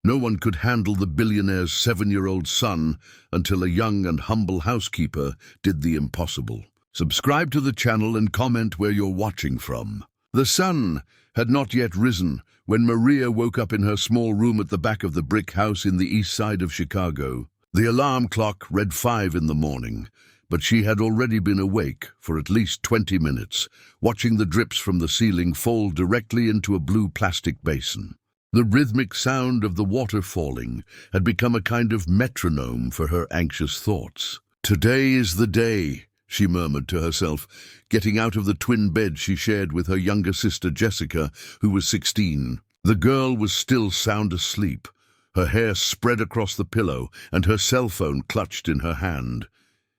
No one could handle the billionaire's 7-year-old son until a young and humble housekeeper did the impossible. Subscribe to the channel and comment where you're watching from. The sun had not yet risen when Maria woke up in her small room at the back of the brick house in the east side of Chicago. The alarm clock read 5 in the morning, but she had already been awake for at least 20 minutes, watching the drips from the ceiling fall directly into a blue plastic basin. The rhythmic sound of the water falling had become a kind of metronome for her anxious thoughts. "Today is the day," she murmured to herself, getting out of the twin bed she shared with her younger sister Jessica, who was 16. The girl was still sound asleep, her hair spread across the pillow and her cell phone clutched in her hand.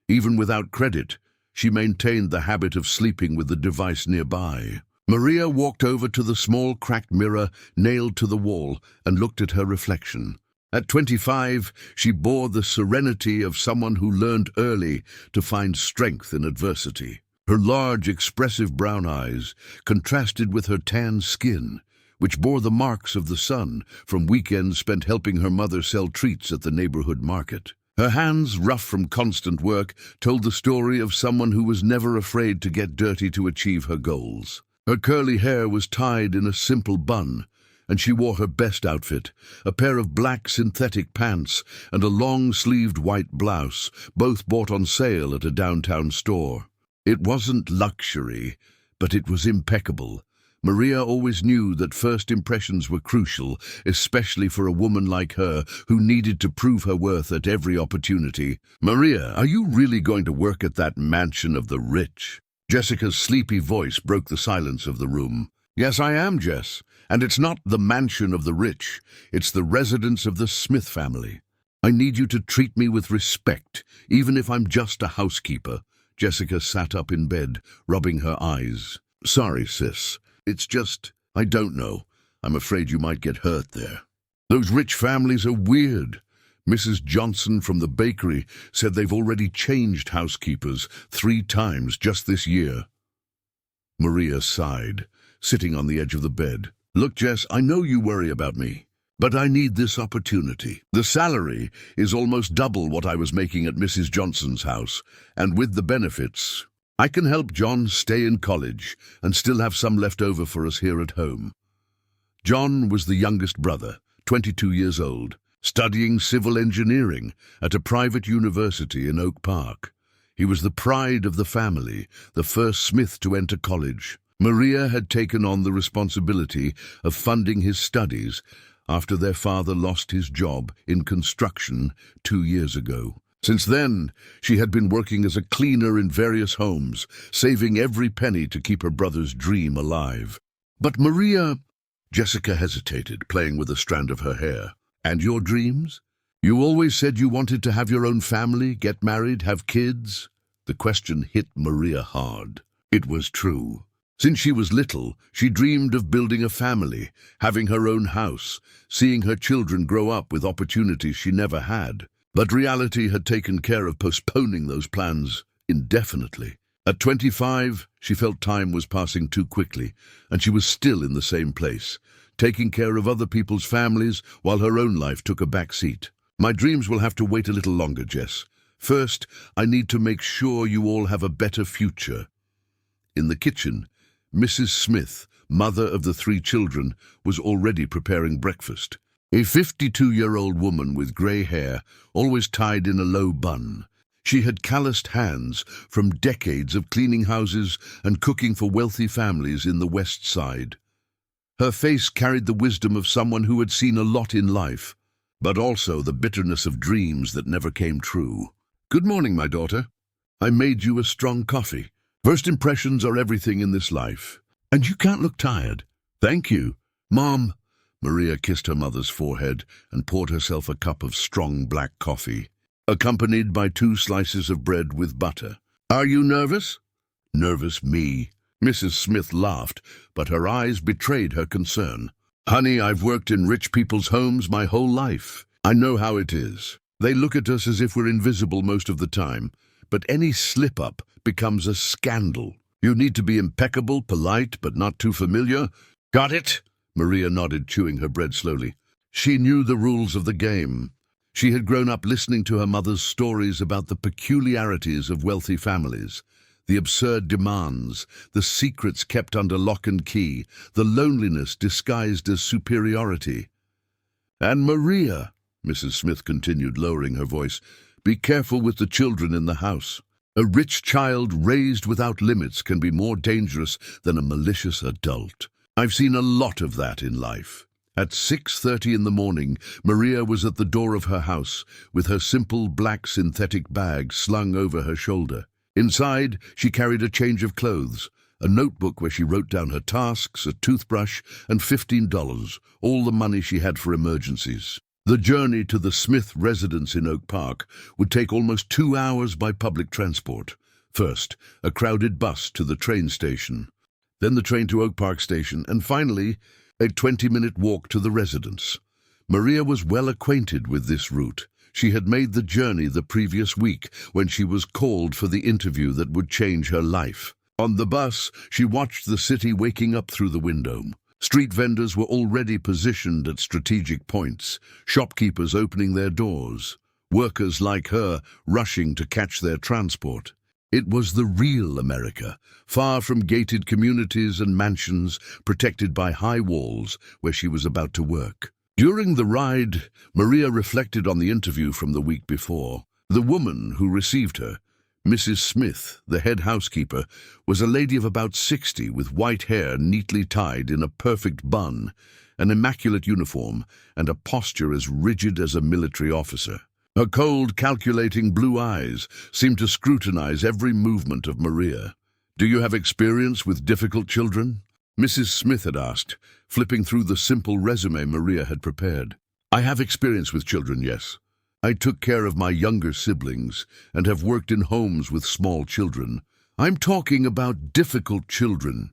Even without credit, she maintained the habit of sleeping with the device nearby. Maria walked over to the small cracked mirror nailed to the wall and looked at her reflection. At 25, she bore the serenity of someone who learned early to find strength in adversity. Her large, expressive brown eyes contrasted with her tan skin, which bore the marks of the sun from weekends spent helping her mother sell treats at the neighborhood market. Her hands, rough from constant work, told the story of someone who was never afraid to get dirty to achieve her goals. Her curly hair was tied in a simple bun, and she wore her best outfit, a pair of black synthetic pants and a long-sleeved white blouse, both bought on sale at a downtown store. It wasn't luxury, but it was impeccable. Maria always knew that first impressions were crucial, especially for a woman like her who needed to prove her worth at every opportunity. "Maria, are you really going to work at that mansion of the rich?" Jessica's sleepy voice broke the silence of the room. "Yes, I am, Jess. And it's not the mansion of the rich. It's the residence of the Smith family. I need you to treat me with respect, even if I'm just a housekeeper." Jessica sat up in bed, rubbing her eyes. "Sorry, sis. It's just, I don't know. I'm afraid you might get hurt there. Those rich families are weird. Mrs. Johnson from the bakery said they've already changed housekeepers 3 times just this year." Maria sighed, sitting on the edge of the bed. "Look, Jess, I know you worry about me, but I need this opportunity. The salary is almost double what I was making at Mrs. Johnson's house, and with the benefits, I can help John stay in college and still have some left over for us here at home." John was the youngest brother, 22 years old, studying civil engineering at a private university in Oak Park. He was the pride of the family, the first Smith to enter college. Maria had taken on the responsibility of funding his studies after their father lost his job in construction 2 years ago. Since then, she had been working as a cleaner in various homes, saving every penny to keep her brother's dream alive. "But Maria—" Jessica hesitated, playing with a strand of her hair. "And your dreams? You always said you wanted to have your own family, get married, have kids." The question hit Maria hard. It was true. Since she was little, she dreamed of building a family, having her own house, seeing her children grow up with opportunities she never had. But reality had taken care of postponing those plans indefinitely. At 25, she felt time was passing too quickly, and she was still in the same place, taking care of other people's families while her own life took a back seat. "My dreams will have to wait a little longer, Jess. First, I need to make sure you all have a better future." In the kitchen, Mrs. Smith, mother of the 3 children, was already preparing breakfast. A 52-year-old woman with grey hair, always tied in a low bun. She had calloused hands from decades of cleaning houses and cooking for wealthy families in the West Side. Her face carried the wisdom of someone who had seen a lot in life, but also the bitterness of dreams that never came true. "Good morning, my daughter. I made you a strong coffee. First impressions are everything in this life. And you can't look tired." "Thank you, Mom." Maria kissed her mother's forehead and poured herself a cup of strong black coffee, accompanied by 2 slices of bread with butter. "Are you nervous?" "Nervous, me." Mrs. Smith laughed, but her eyes betrayed her concern. "Honey, I've worked in rich people's homes my whole life. I know how it is. They look at us as if we're invisible most of the time, but any slip-up becomes a scandal. You need to be impeccable, polite, but not too familiar." "Got it?" Maria nodded, chewing her bread slowly. She knew the rules of the game. She had grown up listening to her mother's stories about the peculiarities of wealthy families, the absurd demands, the secrets kept under lock and key, the loneliness disguised as superiority. "And Maria," Mrs. Smith continued, lowering her voice, "be careful with the children in the house. A rich child raised without limits can be more dangerous than a malicious adult. I've seen a lot of that in life." At 6:30 in the morning, Maria was at the door of her house, with her simple black synthetic bag slung over her shoulder. Inside, she carried a change of clothes, a notebook where she wrote down her tasks, a toothbrush, and $15, all the money she had for emergencies. The journey to the Smith residence in Oak Park would take almost 2 hours by public transport. First, a crowded bus to the train station, then the train to Oak Park Station, and finally, a 20-minute walk to the residence. Maria was well acquainted with this route. She had made the journey the previous week when she was called for the interview that would change her life. On the bus, she watched the city waking up through the window. Street vendors were already positioned at strategic points, shopkeepers opening their doors, workers like her rushing to catch their transport. It was the real America, far from gated communities and mansions protected by high walls where she was about to work. During the ride, Maria reflected on the interview from the week before. The woman who received her, Mrs. Smith, the head housekeeper, was a lady of about 60 with white hair neatly tied in a perfect bun, an immaculate uniform, and a posture as rigid as a military officer. Her cold, calculating blue eyes seemed to scrutinize every movement of Maria. "Do you have experience with difficult children?" Mrs. Smith had asked, flipping through the simple resume Maria had prepared. "I have experience with children, yes. I took care of my younger siblings and have worked in homes with small children. I'm talking about difficult children,"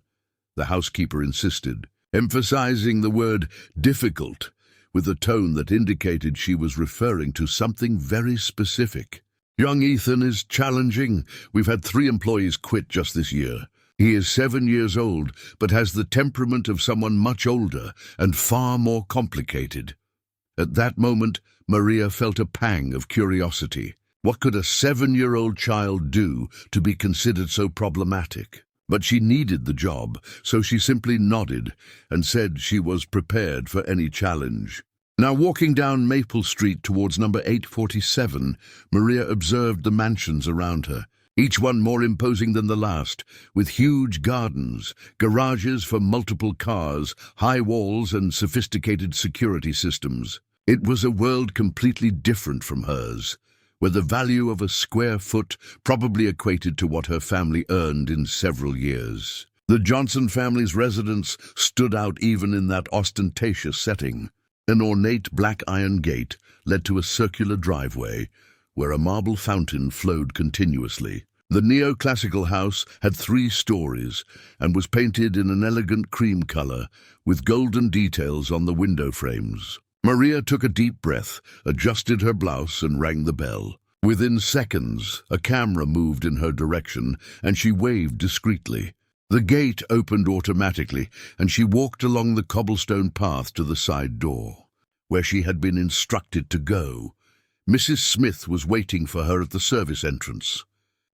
the housekeeper insisted, emphasizing the word difficult with a tone that indicated she was referring to something very specific. "Young Ethan is challenging. We've had 3 employees quit just this year. He is 7 years old, but has the temperament of someone much older and far more complicated." At that moment, Maria felt a pang of curiosity. What could a 7-year-old child do to be considered so problematic? But she needed the job, so she simply nodded and said she was prepared for any challenge. Now, walking down Maple Street towards number 847, Maria observed the mansions around her, each one more imposing than the last, with huge gardens, garages for multiple cars, high walls, and sophisticated security systems. It was a world completely different from hers, where the value of a square foot probably equated to what her family earned in several years. The Johnson family's residence stood out even in that ostentatious setting. An ornate black iron gate led to a circular driveway, where a marble fountain flowed continuously. The neoclassical house had 3 stories and was painted in an elegant cream color, with golden details on the window frames. Maria took a deep breath, adjusted her blouse, and rang the bell. Within seconds, a camera moved in her direction, and she waved discreetly. The gate opened automatically, and she walked along the cobblestone path to the side door, where she had been instructed to go. Mrs. Smith was waiting for her at the service entrance.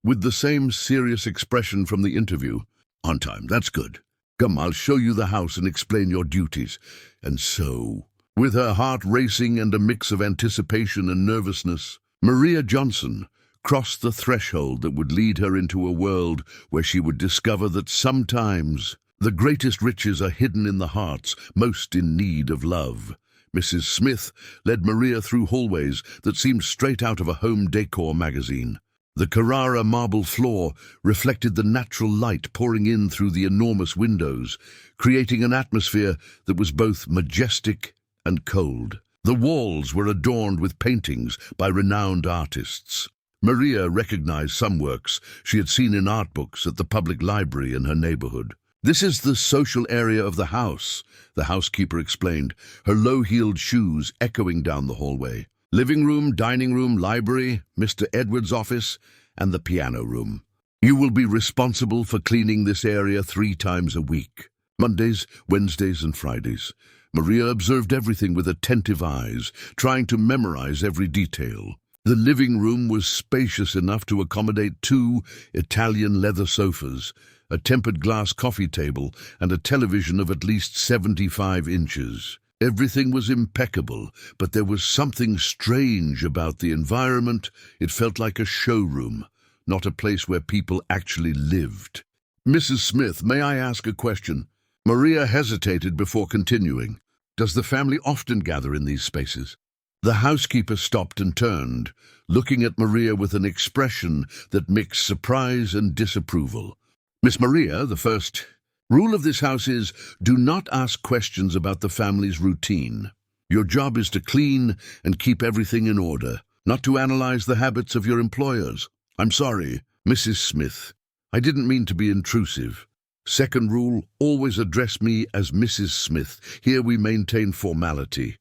With the same serious expression from the interview, "On time, that's good. Come, I'll show you the house and explain your duties." And so, with her heart racing and a mix of anticipation and nervousness, Maria Johnson crossed the threshold that would lead her into a world where she would discover that sometimes the greatest riches are hidden in the hearts most in need of love. Mrs. Smith led Maria through hallways that seemed straight out of a home decor magazine. The Carrara marble floor reflected the natural light pouring in through the enormous windows, creating an atmosphere that was both majestic and cold. The walls were adorned with paintings by renowned artists. Maria recognized some works she had seen in art books at the public library in her neighborhood. "This is the social area of the house," the housekeeper explained, her low-heeled shoes echoing down the hallway. "Living room, dining room, library, Mr. Edwards' office, and the piano room. You will be responsible for cleaning this area 3 times a week, Mondays, Wednesdays, and Fridays. Maria observed everything with attentive eyes, trying to memorize every detail. The living room was spacious enough to accommodate 2 Italian leather sofas, a tempered glass coffee table, and a television of at least 75 inches. Everything was impeccable, but there was something strange about the environment. It felt like a showroom, not a place where people actually lived. "Mrs. Smith, may I ask a question?" Maria hesitated before continuing. "Does the family often gather in these spaces?" The housekeeper stopped and turned, looking at Maria with an expression that mixed surprise and disapproval. "Miss Maria, the first rule of this house is, do not ask questions about the family's routine. Your job is to clean and keep everything in order, not to analyze the habits of your employers." "I'm sorry, Mrs. Smith. I didn't mean to be intrusive. Second rule, always address me as Mrs. Smith. Here we maintain formality."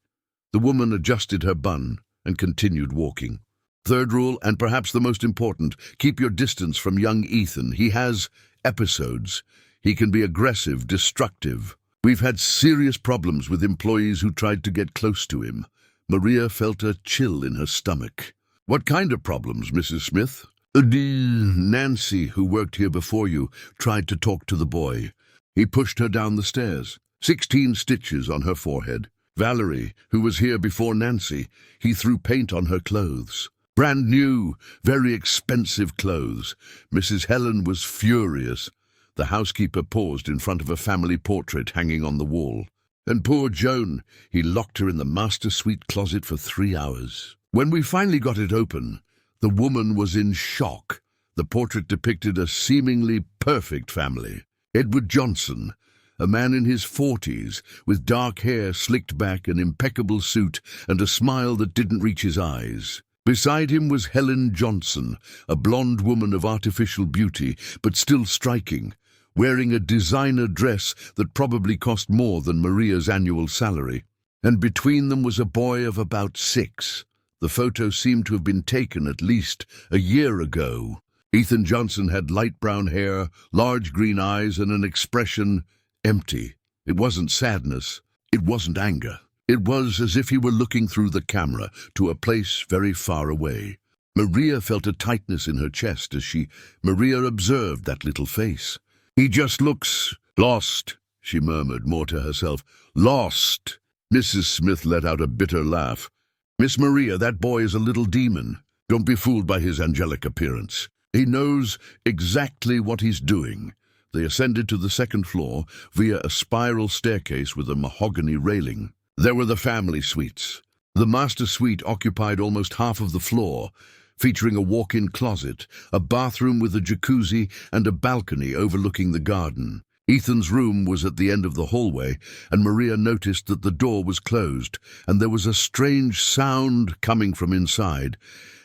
The woman adjusted her bun and continued walking. "Third rule, and perhaps the most important, keep your distance from young Ethan. He has episodes. He can be aggressive, destructive. We've had serious problems with employees who tried to get close to him." Maria felt a chill in her stomach. "What kind of problems, Mrs. Smith?" "Nancy, who worked here before you, tried to talk to the boy. He pushed her down the stairs. 16 stitches on her forehead. Valerie, who was here before Nancy, he threw paint on her clothes. Brand new, very expensive clothes." Mrs. Helen was furious. The housekeeper paused in front of a family portrait hanging on the wall. "And poor Joan, he locked her in the master suite closet for 3 hours. When we finally got it open, the woman was in shock. The portrait depicted a seemingly perfect family. Edward Johnson, a man in his 40s, with dark hair slicked back, an impeccable suit, and a smile that didn't reach his eyes. Beside him was Helen Johnson, a blonde woman of artificial beauty, but still striking, wearing a designer dress that probably cost more than Maria's annual salary. And between them was a boy of about 6. The photo seemed to have been taken at least a year ago. Ethan Johnson had light brown hair, large green eyes, and an expression empty. It wasn't sadness. It wasn't anger. It was as if he were looking through the camera to a place very far away. Maria felt a tightness in her chest as Maria observed that little face. "He just looks lost," she murmured, more to herself. "Lost." Mrs. Smith let out a bitter laugh. "Miss Maria, that boy is a little demon. Don't be fooled by his angelic appearance. He knows exactly what he's doing." They ascended to the second floor via a spiral staircase with a mahogany railing. There were the family suites. The master suite occupied almost half of the floor, featuring a walk-in closet, a bathroom with a jacuzzi, and a balcony overlooking the garden. Ethan's room was at the end of the hallway, and Maria noticed that the door was closed, and there was a strange sound coming from inside,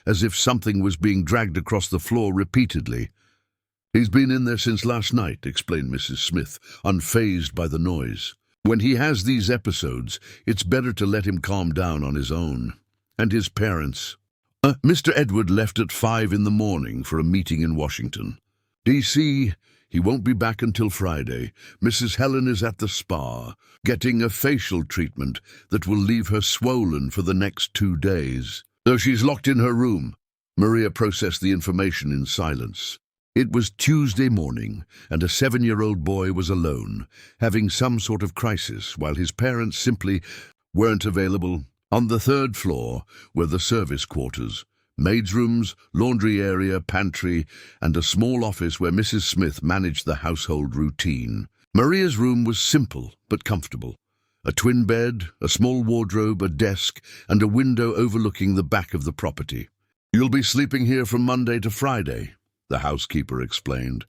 as if something was being dragged across the floor repeatedly. "He's been in there since last night," explained Mrs. Smith, unfazed by the noise. "When he has these episodes, it's better to let him calm down on his own." "And his parents?" Mr. Edward left at 5 in the morning for a meeting in Washington, D.C. He won't be back until Friday. Mrs. Helen is at the spa, getting a facial treatment that will leave her swollen for the next 2 days. So she's locked in her room." Maria processed the information in silence. It was Tuesday morning, and a 7-year-old boy was alone, having some sort of crisis, while his parents simply weren't available. On the 3rd floor were the service quarters, maids' rooms, laundry area, pantry, and a small office where Mrs. Smith managed the household routine. Maria's room was simple but comfortable. A twin bed, a small wardrobe, a desk, and a window overlooking the back of the property. "You'll be sleeping here from Monday to Friday," the housekeeper explained.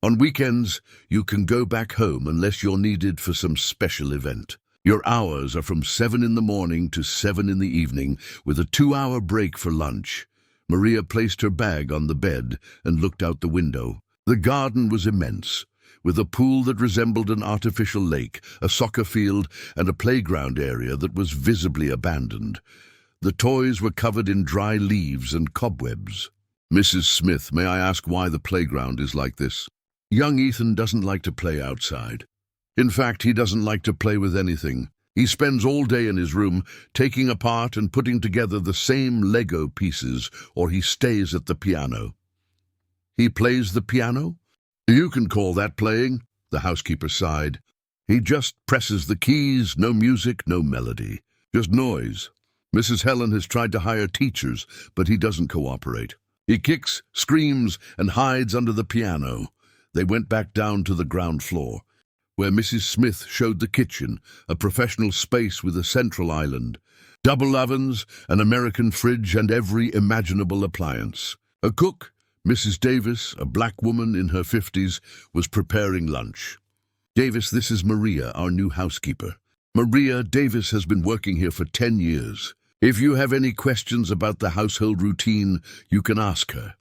"On weekends, you can go back home unless you're needed for some special event. Your hours are from 7 in the morning to 7 in the evening, with a 2-hour break for lunch." Maria placed her bag on the bed and looked out the window. The garden was immense, with a pool that resembled an artificial lake, a soccer field, and a playground area that was visibly abandoned. The toys were covered in dry leaves and cobwebs. "Mrs. Smith, may I ask why the playground is like this?" "Young Ethan doesn't like to play outside. In fact, he doesn't like to play with anything. He spends all day in his room, taking apart and putting together the same Lego pieces, or he stays at the piano. He plays the piano? You can call that playing, the housekeeper sighed. He just presses the keys, no music, no melody, just noise. Mrs. Helen has tried to hire teachers, but he doesn't cooperate. He kicks, screams, and hides under the piano. They went back down to the ground floor, where Mrs. Smith showed the kitchen, a professional space with a central island, double ovens, an American fridge, and every imaginable appliance. A cook, Mrs. Davis, a black woman in her 50s, was preparing lunch. Davis, this is Maria, our new housekeeper. Maria Davis has been working here for 10 years. If you have any questions about the household routine, you can ask her.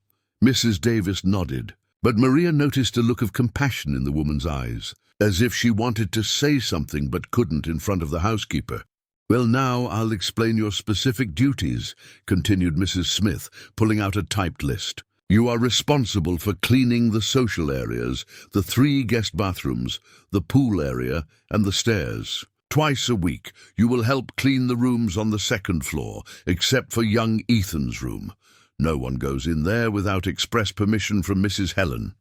Mrs. Davis nodded, but Maria noticed a look of compassion in the woman's eyes, as if she wanted to say something but couldn't in front of the housekeeper. Well, now I'll explain your specific duties, continued Mrs. Smith, pulling out a typed list. You are responsible for cleaning the social areas, the 3 guest bathrooms, the pool area, and the stairs. Twice a week, you will help clean the rooms on the 2nd floor, except for young Ethan's room. No one goes in there without express permission from Mrs. Helen.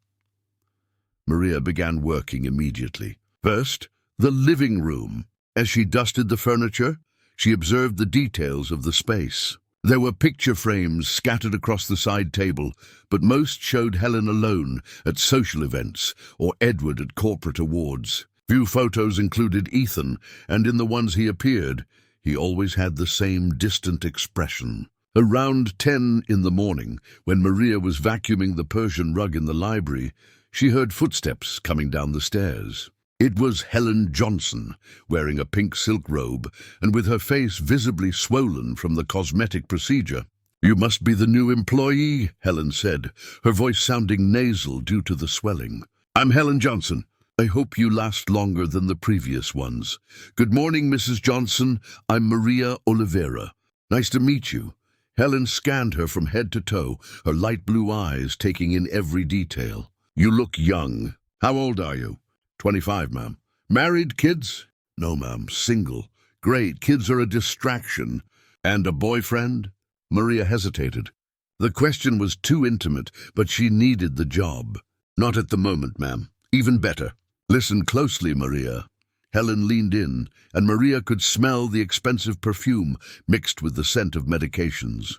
Maria began working immediately. First, the living room. As she dusted the furniture, she observed the details of the space. There were picture frames scattered across the side table, but most showed Helen alone at social events or Edward at corporate awards. Few photos included Ethan, and in the ones he appeared, he always had the same distant expression. Around 10 in the morning, when Maria was vacuuming the Persian rug in the library, she heard footsteps coming down the stairs. It was Helen Johnson, wearing a pink silk robe and with her face visibly swollen from the cosmetic procedure. You must be the new employee, Helen said, her voice sounding nasal due to the swelling. I'm Helen Johnson. I hope you last longer than the previous ones. Good morning, Mrs. Johnson. I'm Maria Oliveira. Nice to meet you. Helen scanned her from head to toe, her light blue eyes taking in every detail. You look young. How old are you? 25, ma'am. Married, kids? No, ma'am. Single. Great. Kids are a distraction. And a boyfriend? Maria hesitated. The question was too intimate, but she needed the job. Not at the moment, ma'am. Even better. Listen closely, Maria. Helen leaned in, and Maria could smell the expensive perfume mixed with the scent of medications.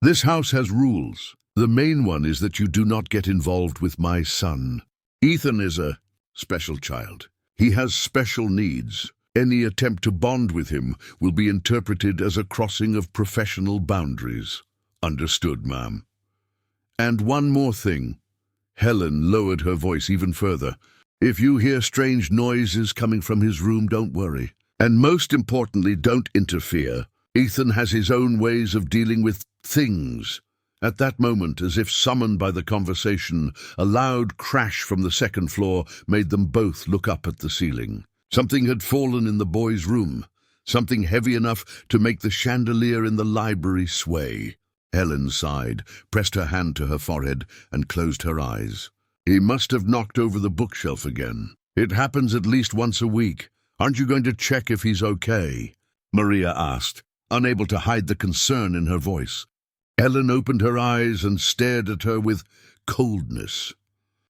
This house has rules. The main one is that you do not get involved with my son. Ethan is a special child. He has special needs. Any attempt to bond with him will be interpreted as a crossing of professional boundaries. Understood, ma'am. And one more thing. Helen lowered her voice even further. If you hear strange noises coming from his room, don't worry. And most importantly, don't interfere. Ethan has his own ways of dealing with things. At that moment, as if summoned by the conversation, a loud crash from the 2nd floor made them both look up at the ceiling. Something had fallen in the boy's room, something heavy enough to make the chandelier in the library sway. Helen sighed, pressed her hand to her forehead, and closed her eyes. He must have knocked over the bookshelf again. It happens at least once a week. Aren't you going to check if he's okay? Maria asked, unable to hide the concern in her voice. Helen opened her eyes and stared at her with coldness.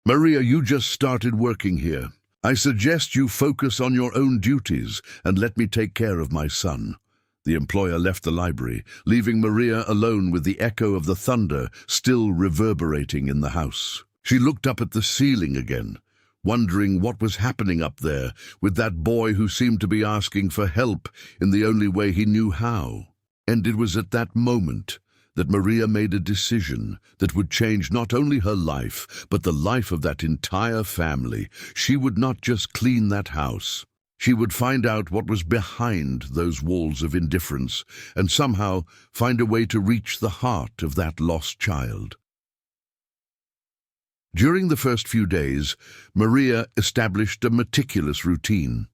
Maria, you just started working here. I suggest you focus on your own duties and let me take care of my son. The employer left the library, leaving Maria alone with the echo of the thunder still reverberating in the house. She looked up at the ceiling again, wondering what was happening up there with that boy who seemed to be asking for help in the only way he knew how. And it was at that moment that Maria made a decision that would change not only her life, but the life of that entire family. She would not just clean that house. She would find out what was behind those walls of indifference and somehow find a way to reach the heart of that lost child. During the first few days, Maria established a meticulous routine.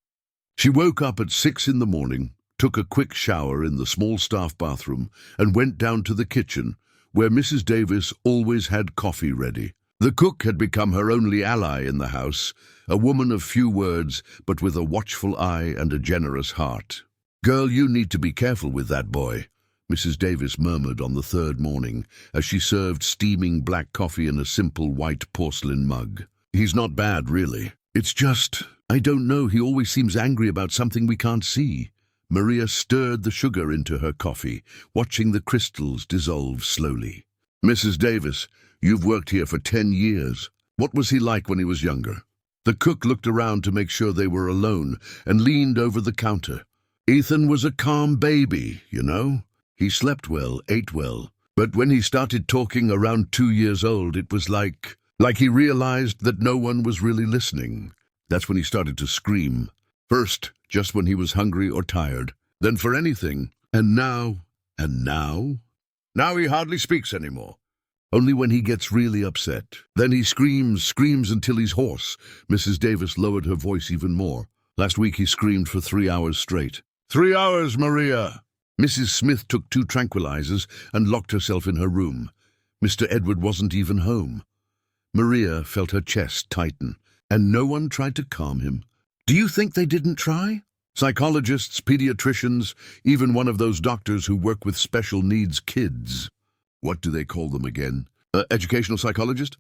She woke up at 6 in the morning, took a quick shower in the small staff bathroom, and went down to the kitchen, where Mrs. Davis always had coffee ready. The cook had become her only ally in the house, a woman of few words, but with a watchful eye and a generous heart. "Girl, you need to be careful with that boy," Mrs. Davis murmured on the third morning, as she served steaming black coffee in a simple white porcelain mug. "He's not bad, really. It's just, I don't know, he always seems angry about something we can't see." Maria stirred the sugar into her coffee, watching the crystals dissolve slowly. "Mrs. Davis, you've worked here for 10 years. What was he like when he was younger?" The cook looked around to make sure they were alone and leaned over the counter. "Ethan was a calm baby, you know. He slept well, ate well. But when he started talking around 2 years old, it was like he realized that no one was really listening. That's when he started to scream. First, just when he was hungry or tired. Then for anything. And now? Now he hardly speaks anymore. Only when he gets really upset. Then he screams until he's hoarse." Mrs. Davis lowered her voice even more. "Last week he screamed for 3 hours straight." 3 hours, Maria!" Mrs. Smith took 2 tranquilizers and locked herself in her room. Mr. Edward wasn't even home. Maria felt her chest tighten, and no one tried to calm him. "Do you think they didn't try?" Psychologists, pediatricians, even one of those doctors who work with special needs kids. What do they call them again? Educational psychologist?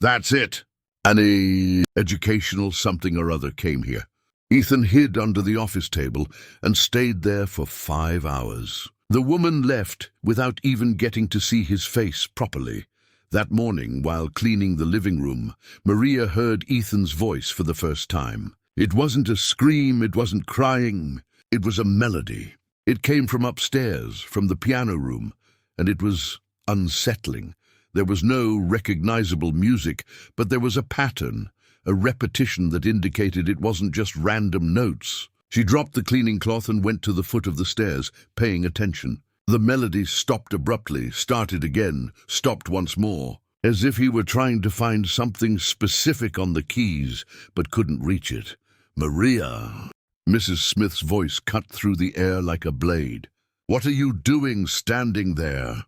That's it. An educational something or other came here. Ethan hid under the office table and stayed there for 5 hours. The woman left without even getting to see his face properly. That morning, while cleaning the living room, Maria heard Ethan's voice for the first time. It wasn't a scream, it wasn't crying, it was a melody. It came from upstairs, from the piano room, and it was unsettling. There was no recognizable music, but there was a pattern, a repetition that indicated it wasn't just random notes. She dropped the cleaning cloth and went to the foot of the stairs, paying attention. The melody stopped abruptly, started again, stopped once more, as if he were trying to find something specific on the keys, but couldn't reach it. "Maria!" Mrs. Smith's voice cut through the air like a blade. "What are you doing standing there?"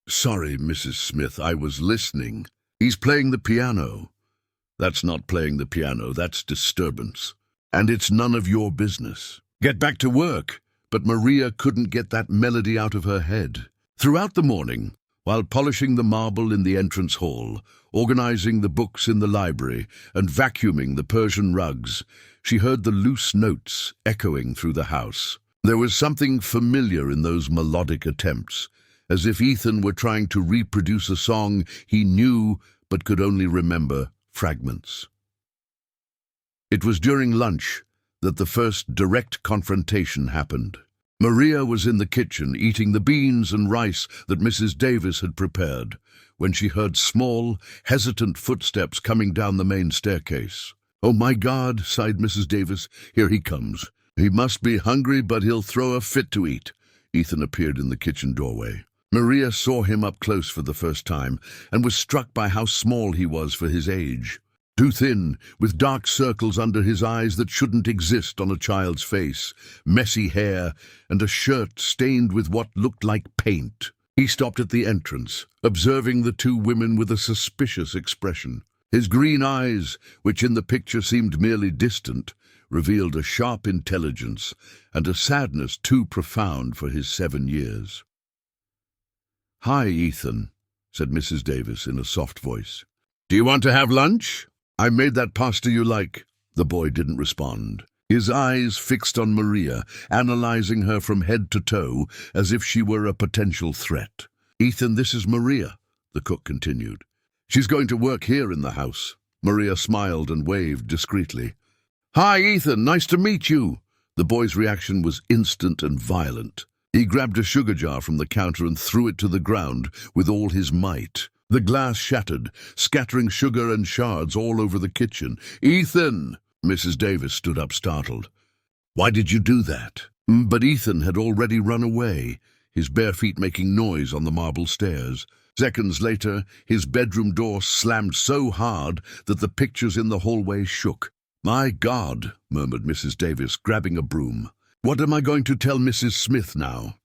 "Sorry, Mrs. Smith, I was listening." "He's playing the piano." "That's not playing the piano, that's disturbance. And it's none of your business. Get back to work." But Maria couldn't get that melody out of her head. Throughout the morning, while polishing the marble in the entrance hall, organizing the books in the library, and vacuuming the Persian rugs, she heard the loose notes echoing through the house. There was something familiar in those melodic attempts, as if Ethan were trying to reproduce a song he knew but could only remember fragments. It was during lunch that the first direct confrontation happened. Maria was in the kitchen eating the beans and rice that Mrs. Davis had prepared when she heard small, hesitant footsteps coming down the main staircase. "Oh my God," sighed Mrs. Davis, "here he comes. He must be hungry, but he'll throw a fit to eat." Ethan appeared in the kitchen doorway. Maria saw him up close for the first time and was struck by how small he was for his age. Too thin, with dark circles under his eyes that shouldn't exist on a child's face, messy hair, and a shirt stained with what looked like paint. He stopped at the entrance, observing the 2 women with a suspicious expression. His green eyes, which in the picture seemed merely distant, revealed a sharp intelligence and a sadness too profound for his 7 years. "Hi, Ethan," said Mrs. Davis in a soft voice. "Do you want to have lunch? I made that pasta you like." The boy didn't respond. His eyes fixed on Maria, analyzing her from head to toe as if she were a potential threat. "Ethan, this is Maria," the cook continued. "She's going to work here in the house." Maria smiled and waved discreetly. "Hi, Ethan, nice to meet you." The boy's reaction was instant and violent. He grabbed a sugar jar from the counter and threw it to the ground with all his might. The glass shattered, scattering sugar and shards all over the kitchen. "Ethan!" Mrs. Davis stood up startled. "Why did you do that?" But Ethan had already run away, his bare feet making noise on the marble stairs. Seconds later, his bedroom door slammed so hard that the pictures in the hallway shook. "My God," murmured Mrs. Davis, grabbing a broom. "What am I going to tell Mrs. Smith now?"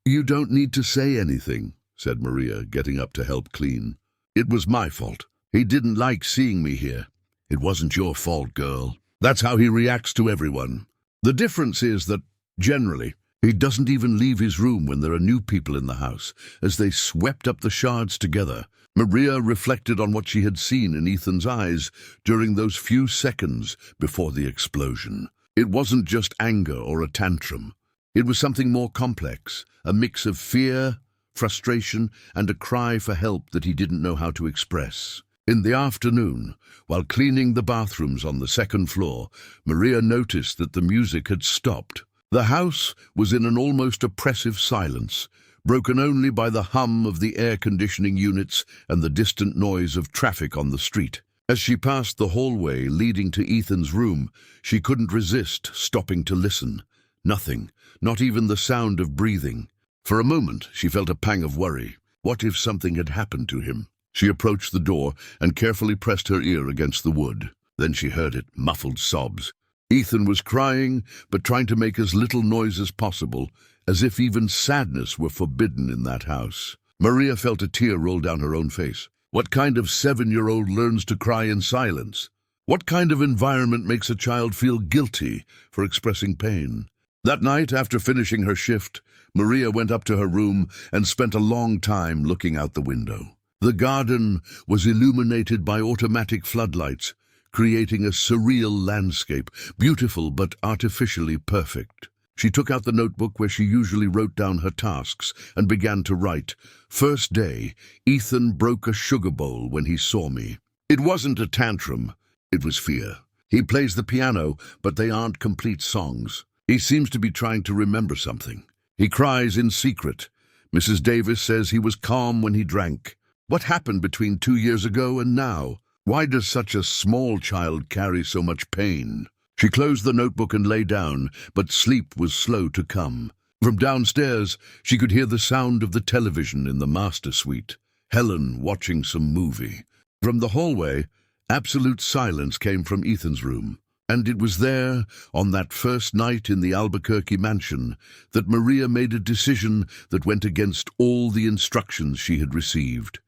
You don't need to say anything," said Maria, getting up to help clean. It was my fault. He didn't like seeing me here. It wasn't your fault, girl. That's how he reacts to everyone. The difference is that, generally, he doesn't even leave his room when there are new people in the house, as they swept up the shards together. Maria reflected on what she had seen in Ethan's eyes during those few seconds before the explosion. It wasn't just anger or a tantrum. It was something more complex, a mix of fear, frustration, and a cry for help that he didn't know how to express. In the afternoon, while cleaning the bathrooms on the second floor, Maria noticed that the music had stopped. The house was in an almost oppressive silence, broken only by the hum of the air conditioning units and the distant noise of traffic on the street. As she passed the hallway leading to Ethan's room, she couldn't resist stopping to listen. Nothing, not even the sound of breathing. For a moment, she felt a pang of worry. What if something had happened to him? She approached the door and carefully pressed her ear against the wood. Then she heard it, muffled sobs. Ethan was crying, but trying to make as little noise as possible, as if even sadness were forbidden in that house. Maria felt a tear roll down her own face. What kind of 7-year-old learns to cry in silence? What kind of environment makes a child feel guilty for expressing pain? That night, after finishing her shift, Maria went up to her room and spent a long time looking out the window. The garden was illuminated by automatic floodlights, creating a surreal landscape, beautiful but artificially perfect. She took out the notebook where she usually wrote down her tasks and began to write. First day, Ethan broke a sugar bowl when he saw me. It wasn't a tantrum, it was fear. He plays the piano, but they aren't complete songs. He seems to be trying to remember something. He cries in secret. Mrs. Davis says he was calm when he drank. What happened between 2 years ago and now? Why does such a small child carry so much pain? She closed the notebook and lay down, but sleep was slow to come. From downstairs, she could hear the sound of the television in the master suite. Helen watching some movie. From the hallway, absolute silence came from Ethan's room. And it was there, on that first night in the Albuquerque mansion, that Maria made a decision that went against all the instructions she had received.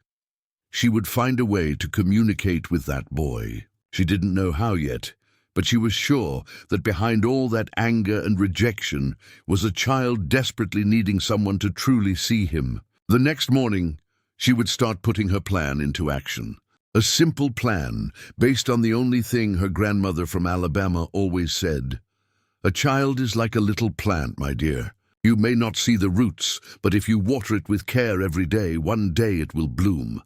She would find a way to communicate with that boy. She didn't know how yet, but she was sure that behind all that anger and rejection was a child desperately needing someone to truly see him. The next morning, she would start putting her plan into action. A simple plan based on the only thing her grandmother from Alabama always said. A child is like a little plant, my dear. You may not see the roots, but if you water it with care every day, one day it will bloom.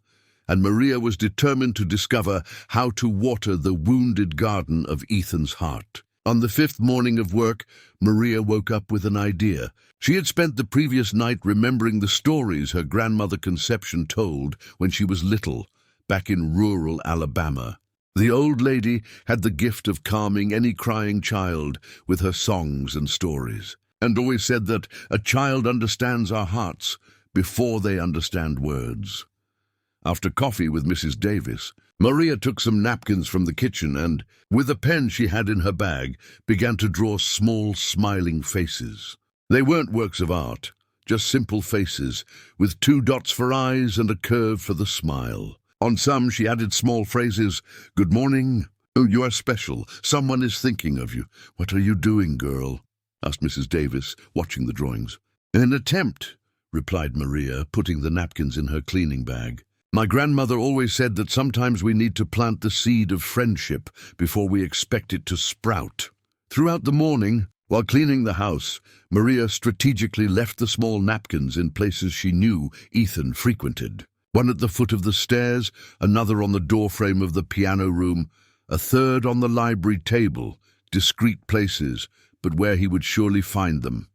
And Maria was determined to discover how to water the wounded garden of Ethan's heart. On the 5th morning of work, Maria woke up with an idea. She had spent the previous night remembering the stories her grandmother Conception told when she was little, back in rural Alabama. The old lady had the gift of calming any crying child with her songs and stories, and always said that a child understands our hearts before they understand words. After coffee with Mrs. Davis, Maria took some napkins from the kitchen and, with a pen she had in her bag, began to draw small, smiling faces. They weren't works of art, just simple faces, with 2 dots for eyes and a curve for the smile. On some she added small phrases, "Good morning. Oh, you are special. Someone is thinking of you. What are you doing, girl?" asked Mrs. Davis, watching the drawings. "An attempt," replied Maria, putting the napkins in her cleaning bag. "My grandmother always said that sometimes we need to plant the seed of friendship before we expect it to sprout." Throughout the morning, while cleaning the house, Maria strategically left the small napkins in places she knew Ethan frequented. One at the foot of the stairs, another on the doorframe of the piano room, a third on the library table, discreet places, but where he would surely find them.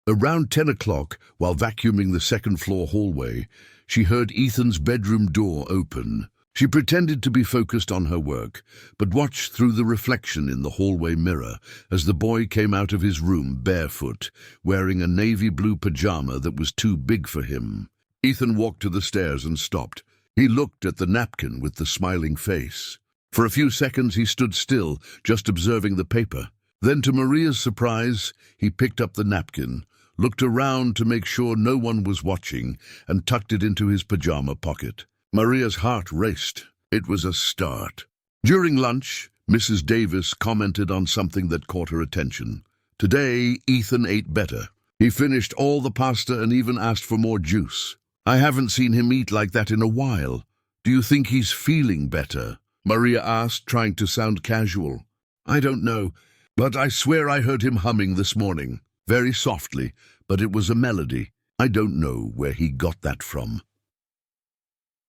Around 10 o'clock, while vacuuming the second-floor hallway, she heard Ethan's bedroom door open. She pretended to be focused on her work, but watched through the reflection in the hallway mirror as the boy came out of his room barefoot, wearing a navy blue pajama that was too big for him. Ethan walked to the stairs and stopped. He looked at the napkin with the smiling face. For a few seconds he stood still, just observing the paper. Then, to Maria's surprise, he picked up the napkin, looked around to make sure no one was watching, and tucked it into his pajama pocket. Maria's heart raced. It was a start. During lunch, Mrs. Davis commented on something that caught her attention. Today, Ethan ate better. He finished all the pasta and even asked for more juice. I haven't seen him eat like that in a while. Do you think he's feeling better? Maria asked, trying to sound casual. I don't know, but I swear I heard him humming this morning. Very softly, but it was a melody. I don't know where he got that from.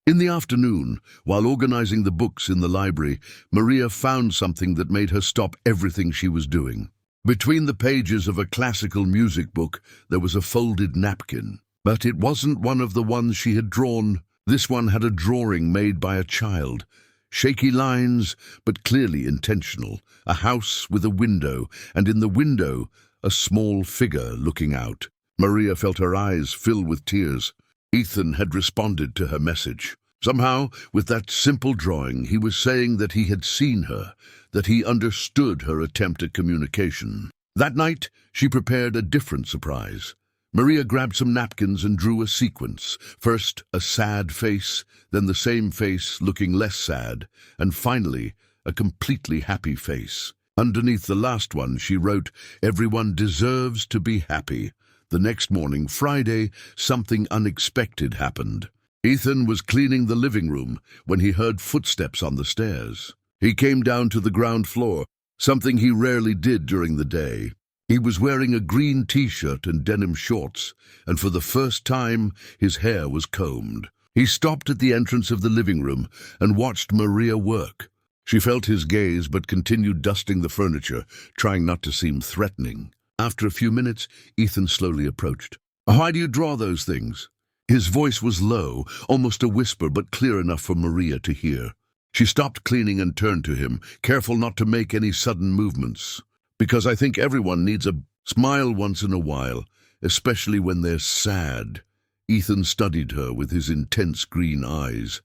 In the afternoon, while organizing the books in the library, Maria found something that made her stop everything she was doing. Between the pages of a classical music book, there was a folded napkin. But it wasn't one of the ones she had drawn. This one had a drawing made by a child. Shaky lines, but clearly intentional. A house with a window, and in the window, a small figure looking out. Maria felt her eyes fill with tears. Ethan had responded to her message. Somehow, with that simple drawing, he was saying that he had seen her, that he understood her attempt at communication. That night, she prepared a different surprise. Maria grabbed some napkins and drew a sequence. First, a sad face, then the same face looking less sad, and finally, a completely happy face. Underneath the last one, she wrote, "Everyone deserves to be happy." The next morning, Friday, something unexpected happened. Ethan was cleaning the living room when he heard footsteps on the stairs. He came down to the ground floor, something he rarely did during the day. He was wearing a green t-shirt and denim shorts, and for the first time, his hair was combed. He stopped at the entrance of the living room and watched Maria work. She felt his gaze but continued dusting the furniture, trying not to seem threatening. After a few minutes, Ethan slowly approached. "Why do you draw those things?" His voice was low, almost a whisper, but clear enough for Maria to hear. She stopped cleaning and turned to him, careful not to make any sudden movements. "Because I think everyone needs a smile once in a while, especially when they're sad." Ethan studied her with his intense green eyes.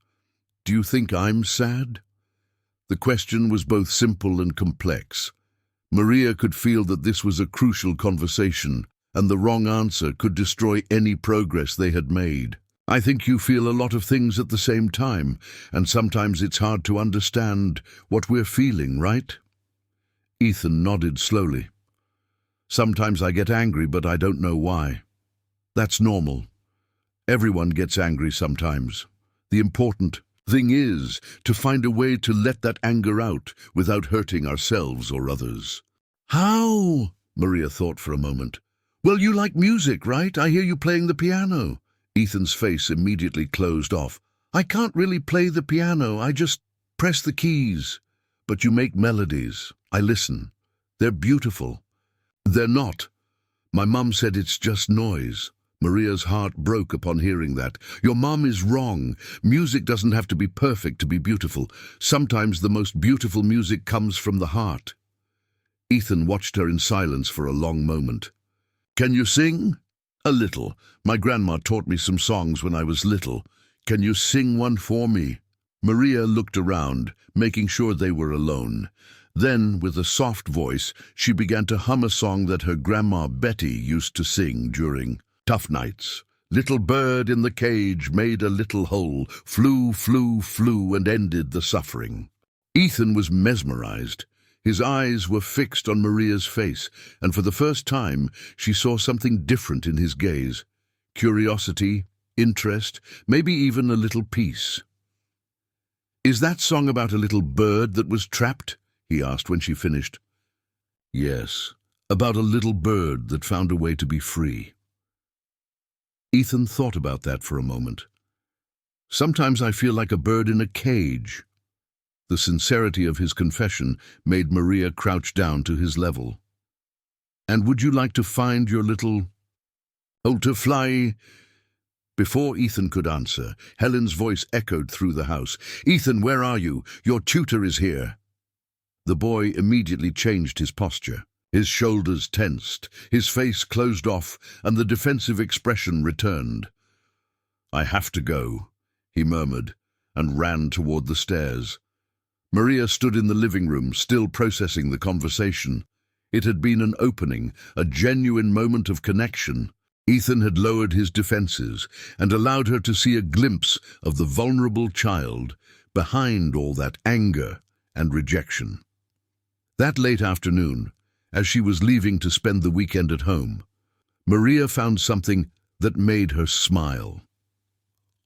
"Do you think I'm sad?" The question was both simple and complex. Maria could feel that this was a crucial conversation, and the wrong answer could destroy any progress they had made. "I think you feel a lot of things at the same time, and sometimes it's hard to understand what we're feeling, right?" Ethan nodded slowly. "Sometimes I get angry, but I don't know why. That's normal. Everyone gets angry sometimes. The important thing is to find a way to let that anger out without hurting ourselves or others." "How?" Maria thought for a moment. "Well, you like music, right? I hear you playing the piano." Ethan's face immediately closed off. "I can't really play the piano, I just press the keys. But you make melodies. I listen. They're beautiful." "They're not. My mum said it's just noise." Maria's heart broke upon hearing that. "Your mum is wrong. Music doesn't have to be perfect to be beautiful. Sometimes the most beautiful music comes from the heart." Ethan watched her in silence for a long moment. "Can you sing?" "A little. My grandma taught me some songs when I was little. Can you sing one for me?" Maria looked around, making sure they were alone. Then, with a soft voice, she began to hum a song that her grandma Betty used to sing during tough nights. "Little bird in the cage made a little hole, flew, flew, flew, and ended the suffering." Ethan was mesmerized. His eyes were fixed on Maria's face, and for the first time she saw something different in his gaze. Curiosity, interest, maybe even a little peace. "Is that song about a little bird that was trapped?" he asked when she finished. "Yes, about a little bird that found a way to be free." Ethan thought about that for a moment. "Sometimes I feel like a bird in a cage." The sincerity of his confession made Maria crouch down to his level. "And would you like to find your little hole to fly?" Before Ethan could answer, Helen's voice echoed through the house. "Ethan, where are you? Your tutor is here." The boy immediately changed his posture. His shoulders tensed, his face closed off, and the defensive expression returned. "I have to go," he murmured, and ran toward the stairs. Maria stood in the living room, still processing the conversation. It had been an opening, a genuine moment of connection. Ethan had lowered his defenses and allowed her to see a glimpse of the vulnerable child behind all that anger and rejection. That late afternoon, as she was leaving to spend the weekend at home, Maria found something that made her smile.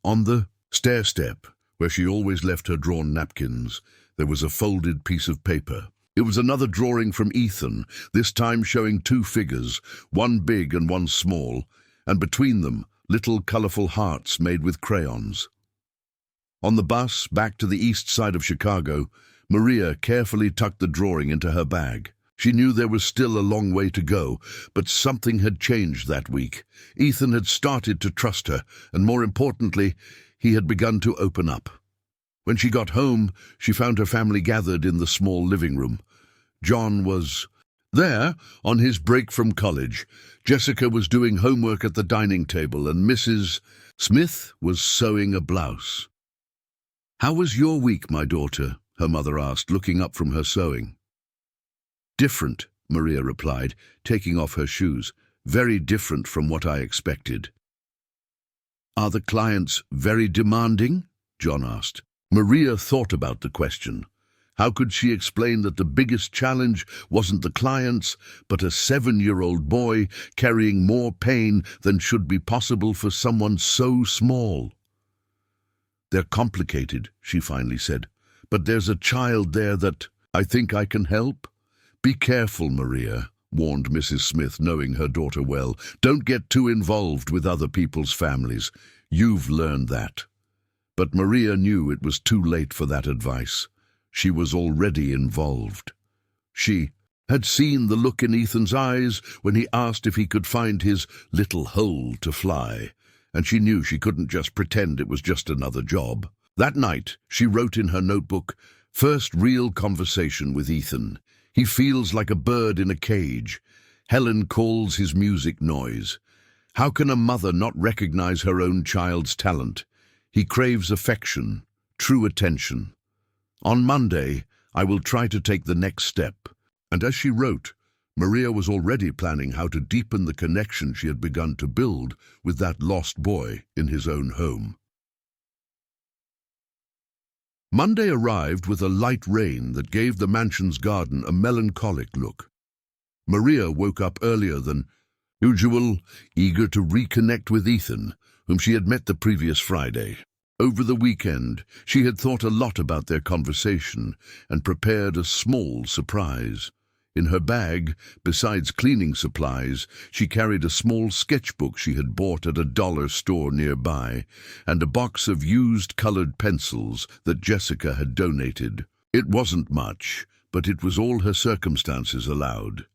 On the stair step, where she always left her drawn napkins, there was a folded piece of paper. It was another drawing from Ethan, this time showing two figures, one big and one small, and between them, little colourful hearts made with crayons. On the bus back to the east side of Chicago, Maria carefully tucked the drawing into her bag. She knew there was still a long way to go, but something had changed that week. Ethan had started to trust her, and more importantly, he had begun to open up. When she got home, she found her family gathered in the small living room. John was there on his break from college. Jessica was doing homework at the dining table, and Mrs. Smith was sewing a blouse. "How was your week, my daughter?" her mother asked, looking up from her sewing. "Different," Maria replied, taking off her shoes. "Very different from what I expected." "Are the clients very demanding?" John asked. Maria thought about the question. How could she explain that the biggest challenge wasn't the clients, but a 7-year-old boy carrying more pain than should be possible for someone so small? "They're complicated," she finally said, "but there's a child there that I think I can help." "Be careful, Maria," warned Mrs. Smith, knowing her daughter well. "Don't get too involved with other people's families. You've learned that." But Maria knew it was too late for that advice. She was already involved. She had seen the look in Ethan's eyes when he asked if he could find his little hole to fly, and she knew she couldn't just pretend it was just another job. That night, she wrote in her notebook, "First real conversation with Ethan. He feels like a bird in a cage. Helen calls his music noise. How can a mother not recognize her own child's talent? He craves affection, true attention. On Monday, I will try to take the next step." And as she wrote, Maria was already planning how to deepen the connection she had begun to build with that lost boy in his own home. Monday arrived with a light rain that gave the mansion's garden a melancholic look. Maria woke up earlier than usual, eager to reconnect with Ethan, whom she had met the previous Friday. Over the weekend, she had thought a lot about their conversation and prepared a small surprise. In her bag, besides cleaning supplies, she carried a small sketchbook she had bought at a dollar store nearby and a box of used colored pencils that Jessica had donated. It wasn't much, but it was all her circumstances allowed.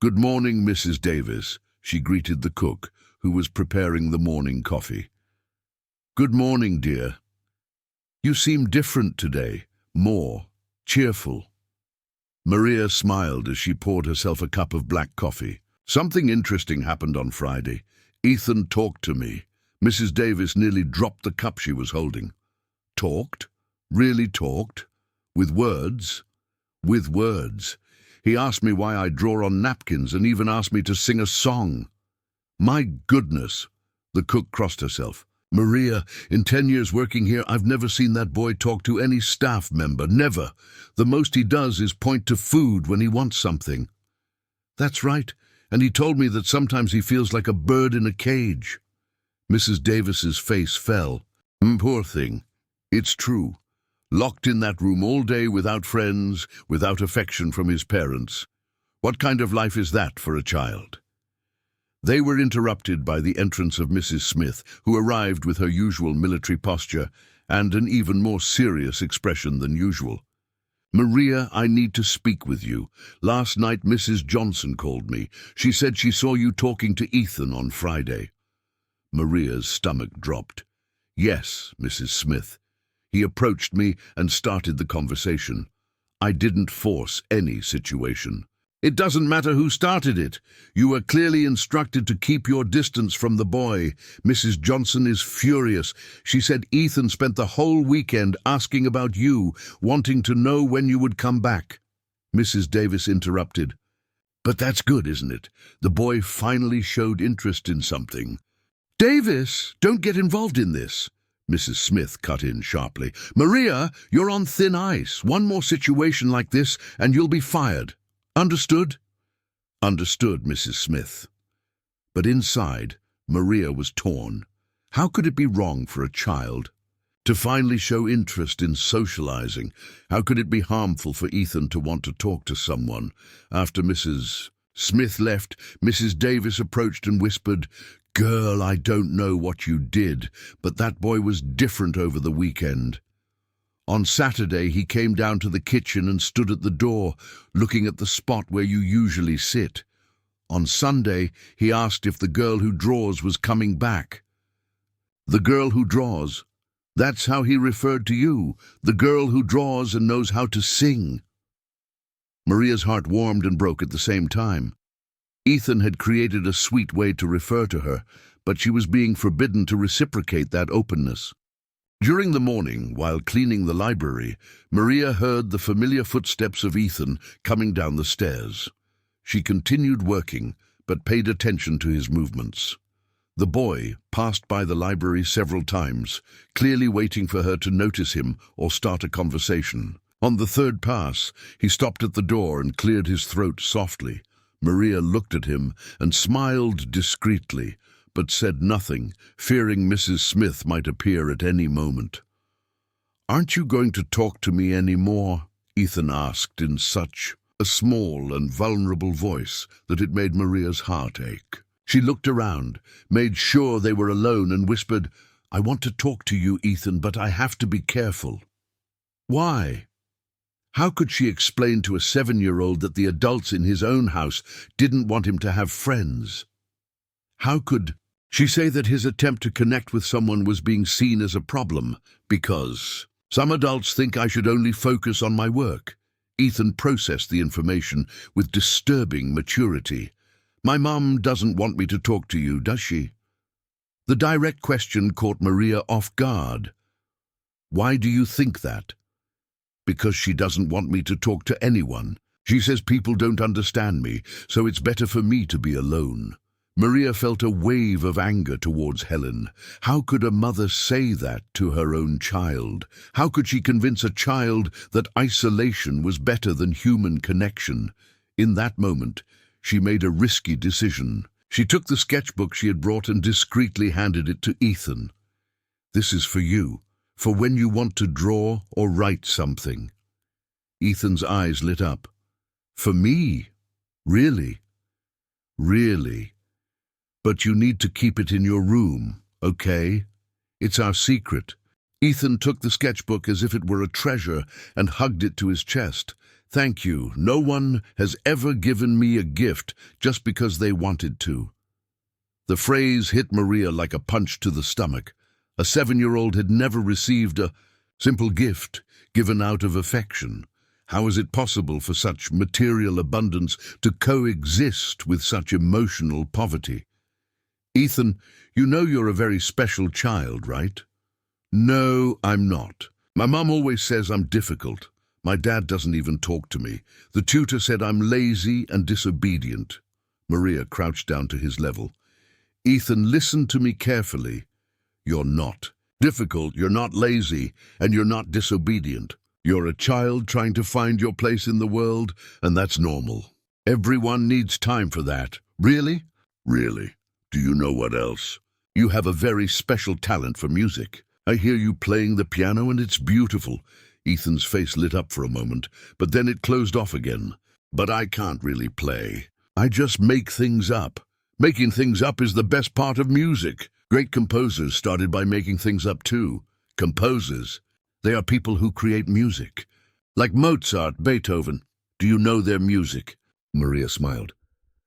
"Good morning, Mrs. Davis," she greeted the cook, who was preparing the morning coffee. "Good morning, dear. You seem different today, more cheerful." Maria smiled as she poured herself a cup of black coffee. "Something interesting happened on Friday. Ethan talked to me." Mrs. Davis nearly dropped the cup she was holding. "Talked? Really talked? With words?" "With words. He asked me why I draw on napkins and even asked me to sing a song." "My goodness!" The cook crossed herself. "Maria, in 10 years working here, I've never seen that boy talk to any staff member, never. The most he does is point to food when he wants something." "That's right, and he told me that sometimes he feels like a bird in a cage." Mrs. Davis's face fell. Poor thing. It's true. Locked in that room all day without friends, without affection from his parents. What kind of life is that for a child?" They were interrupted by the entrance of Mrs. Smith, who arrived with her usual military posture and an even more serious expression than usual. "Maria, I need to speak with you. Last night Mrs. Johnson called me. She said she saw you talking to Ethan on Friday." Maria's stomach dropped. "Yes, Mrs. Smith. He approached me and started the conversation. I didn't force any situation." "It doesn't matter who started it. You were clearly instructed to keep your distance from the boy. Mrs. Johnson is furious. She said Ethan spent the whole weekend asking about you, wanting to know when you would come back." Mrs. Davis interrupted. But that's good, isn't it? The boy finally showed interest in something. Davis, don't get involved in this, Mrs. Smith cut in sharply. Maria, you're on thin ice. One more situation like this and you'll be fired. Understood? Understood, Mrs. Smith. But inside, Maria was torn. How could it be wrong for a child to finally show interest in socializing? How could it be harmful for Ethan to want to talk to someone? After Mrs. Smith left, Mrs. Davis approached and whispered, Girl, I don't know what you did, but that boy was different over the weekend. On Saturday, he came down to the kitchen and stood at the door, looking at the spot where you usually sit. On Sunday, he asked if the girl who draws was coming back. The girl who draws. That's how he referred to you, the girl who draws and knows how to sing. Maria's heart warmed and broke at the same time. Ethan had created a sweet way to refer to her, but she was being forbidden to reciprocate that openness. During the morning, while cleaning the library, Maria heard the familiar footsteps of Ethan coming down the stairs. She continued working, but paid attention to his movements. The boy passed by the library several times, clearly waiting for her to notice him or start a conversation. On the third pass, he stopped at the door and cleared his throat softly. Maria looked at him and smiled discreetly, but said nothing, fearing Mrs. Smith might appear at any moment. Aren't you going to talk to me any more? Ethan asked in such a small and vulnerable voice that it made Maria's heart ache. She looked around, made sure they were alone, and whispered, I want to talk to you, Ethan, but I have to be careful. Why? How could she explain to a 7-year-old that the adults in his own house didn't want him to have friends? How could she say that his attempt to connect with someone was being seen as a problem because some adults think I should only focus on my work? Ethan processed the information with disturbing maturity. My mom doesn't want me to talk to you, does she? The direct question caught Maria off guard. Why do you think that? Because she doesn't want me to talk to anyone. She says people don't understand me, so it's better for me to be alone. Maria felt a wave of anger towards Helen. How could a mother say that to her own child? How could she convince a child that isolation was better than human connection? In that moment, she made a risky decision. She took the sketchbook she had brought and discreetly handed it to Ethan. This is for you, for when you want to draw or write something. Ethan's eyes lit up. For me? Really? Really? But you need to keep it in your room, okay? It's our secret. Ethan took the sketchbook as if it were a treasure and hugged it to his chest. Thank you. No one has ever given me a gift just because they wanted to. The phrase hit Maria like a punch to the stomach. A 7-year-old had never received a simple gift given out of affection. How is it possible for such material abundance to coexist with such emotional poverty? Ethan, you know you're a very special child, right? No, I'm not. My mom always says I'm difficult. My dad doesn't even talk to me. The tutor said I'm lazy and disobedient. Maria crouched down to his level. Ethan, listen to me carefully. You're not difficult, you're not lazy, and you're not disobedient. You're a child trying to find your place in the world, and that's normal. Everyone needs time for that. Really? Really. Do you know what else? You have a very special talent for music. I hear you playing the piano and it's beautiful. Ethan's face lit up for a moment, but then it closed off again. But I can't really play. I just make things up. Making things up is the best part of music. Great composers started by making things up too. Composers. They are people who create music. Like Mozart, Beethoven. Do you know their music? Maria smiled.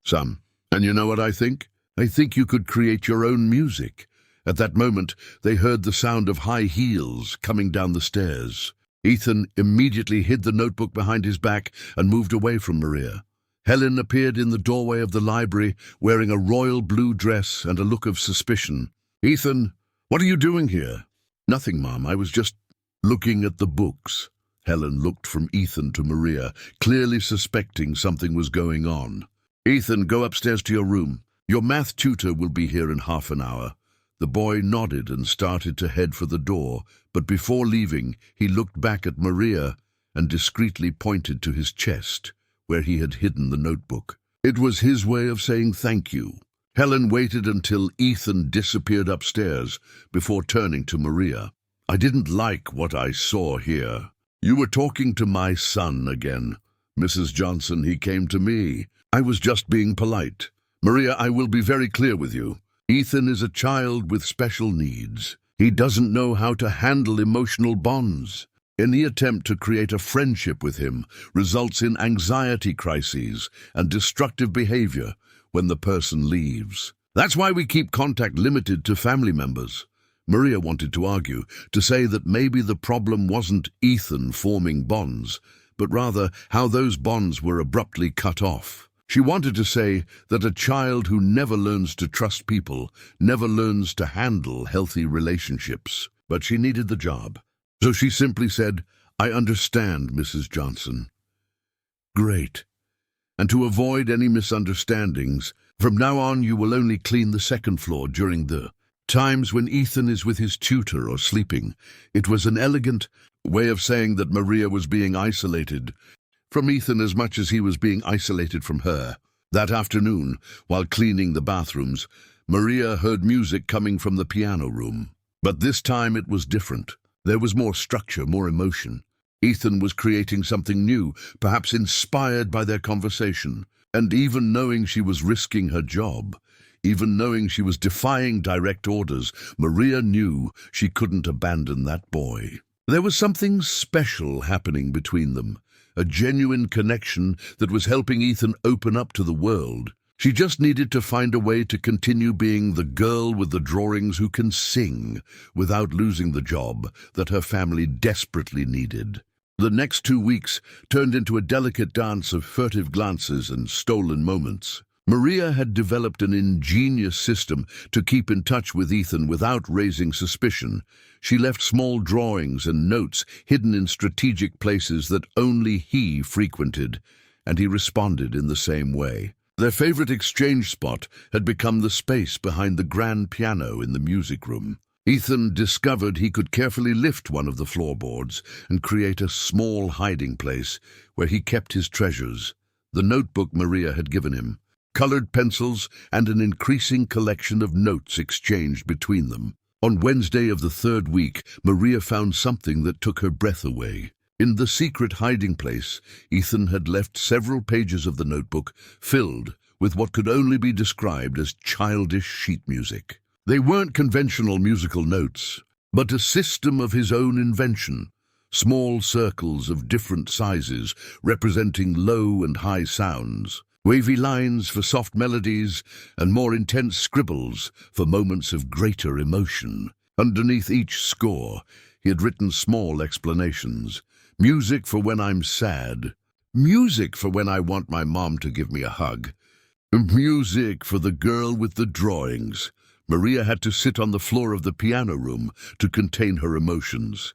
Some. And you know what I think? I think you could create your own music. At that moment, they heard the sound of high heels coming down the stairs. Ethan immediately hid the notebook behind his back and moved away from Maria. Helen appeared in the doorway of the library, wearing a royal blue dress and a look of suspicion. Ethan, what are you doing here? Nothing, Mom. I was just looking at the books. Helen looked from Ethan to Maria, clearly suspecting something was going on. Ethan, go upstairs to your room. Your math tutor will be here in half an hour. The boy nodded and started to head for the door, but before leaving, he looked back at Maria and discreetly pointed to his chest, where he had hidden the notebook. It was his way of saying thank you. Helen waited until Ethan disappeared upstairs before turning to Maria. I didn't like what I saw here. You were talking to my son again. Mrs. Johnson, he came to me. I was just being polite. Maria, I will be very clear with you. Ethan is a child with special needs. He doesn't know how to handle emotional bonds. Any attempt to create a friendship with him results in anxiety crises and destructive behavior when the person leaves. That's why we keep contact limited to family members. Maria wanted to argue, to say that maybe the problem wasn't Ethan forming bonds, but rather how those bonds were abruptly cut off. She wanted to say that a child who never learns to trust people never learns to handle healthy relationships. But she needed the job. So she simply said, I understand, Mrs. Johnson. Great. And to avoid any misunderstandings, from now on you will only clean the second floor during the times when Ethan is with his tutor or sleeping. It was an elegant way of saying that Maria was being isolated from Ethan as much as he was being isolated from her. That afternoon, while cleaning the bathrooms, Maria heard music coming from the piano room. But this time it was different. There was more structure, more emotion. Ethan was creating something new, perhaps inspired by their conversation. And even knowing she was risking her job, even knowing she was defying direct orders, Maria knew she couldn't abandon that boy. There was something special happening between them, a genuine connection that was helping Ethan open up to the world. She just needed to find a way to continue being the girl with the drawings who can sing without losing the job that her family desperately needed. The next 2 weeks turned into a delicate dance of furtive glances and stolen moments. Maria had developed an ingenious system to keep in touch with Ethan without raising suspicion. She left small drawings and notes hidden in strategic places that only he frequented, and he responded in the same way. Their favorite exchange spot had become the space behind the grand piano in the music room. Ethan discovered he could carefully lift one of the floorboards and create a small hiding place where he kept his treasures, the notebook Maria had given him, colored pencils, and an increasing collection of notes exchanged between them. On Wednesday of the 3rd week, Maria found something that took her breath away. In the secret hiding place, Ethan had left several pages of the notebook filled with what could only be described as childish sheet music. They weren't conventional musical notes, but a system of his own invention, small circles of different sizes representing low and high sounds, wavy lines for soft melodies, and more intense scribbles for moments of greater emotion. Underneath each score, he had written small explanations. Music for when I'm sad. Music for when I want my mom to give me a hug. Music for the girl with the drawings. Maria had to sit on the floor of the piano room to contain her emotions.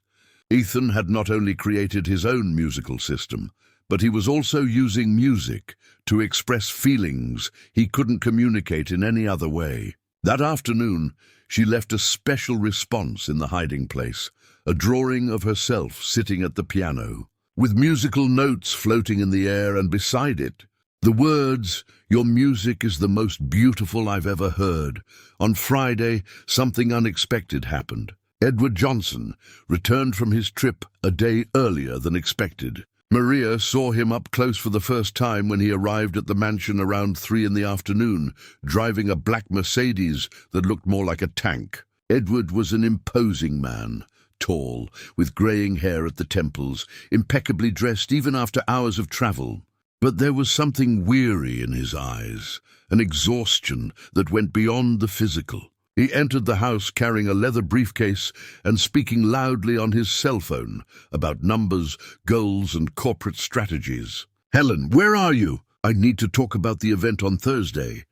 Ethan had not only created his own musical system, but he was also using music to express feelings he couldn't communicate in any other way. That afternoon, she left a special response in the hiding place, a drawing of herself sitting at the piano, with musical notes floating in the air, and beside it, the words, "Your music is the most beautiful I've ever heard." On Friday, something unexpected happened. Edward Johnson returned from his trip a day earlier than expected. Maria saw him up close for the first time when he arrived at the mansion around 3 in the afternoon, driving a black Mercedes that looked more like a tank. Edward was an imposing man, tall, with greying hair at the temples, impeccably dressed even after hours of travel. But there was something weary in his eyes, an exhaustion that went beyond the physical. He entered the house carrying a leather briefcase and speaking loudly on his cell phone about numbers, goals, and corporate strategies. "Helen, where are you? I need to talk about the event on Thursday,"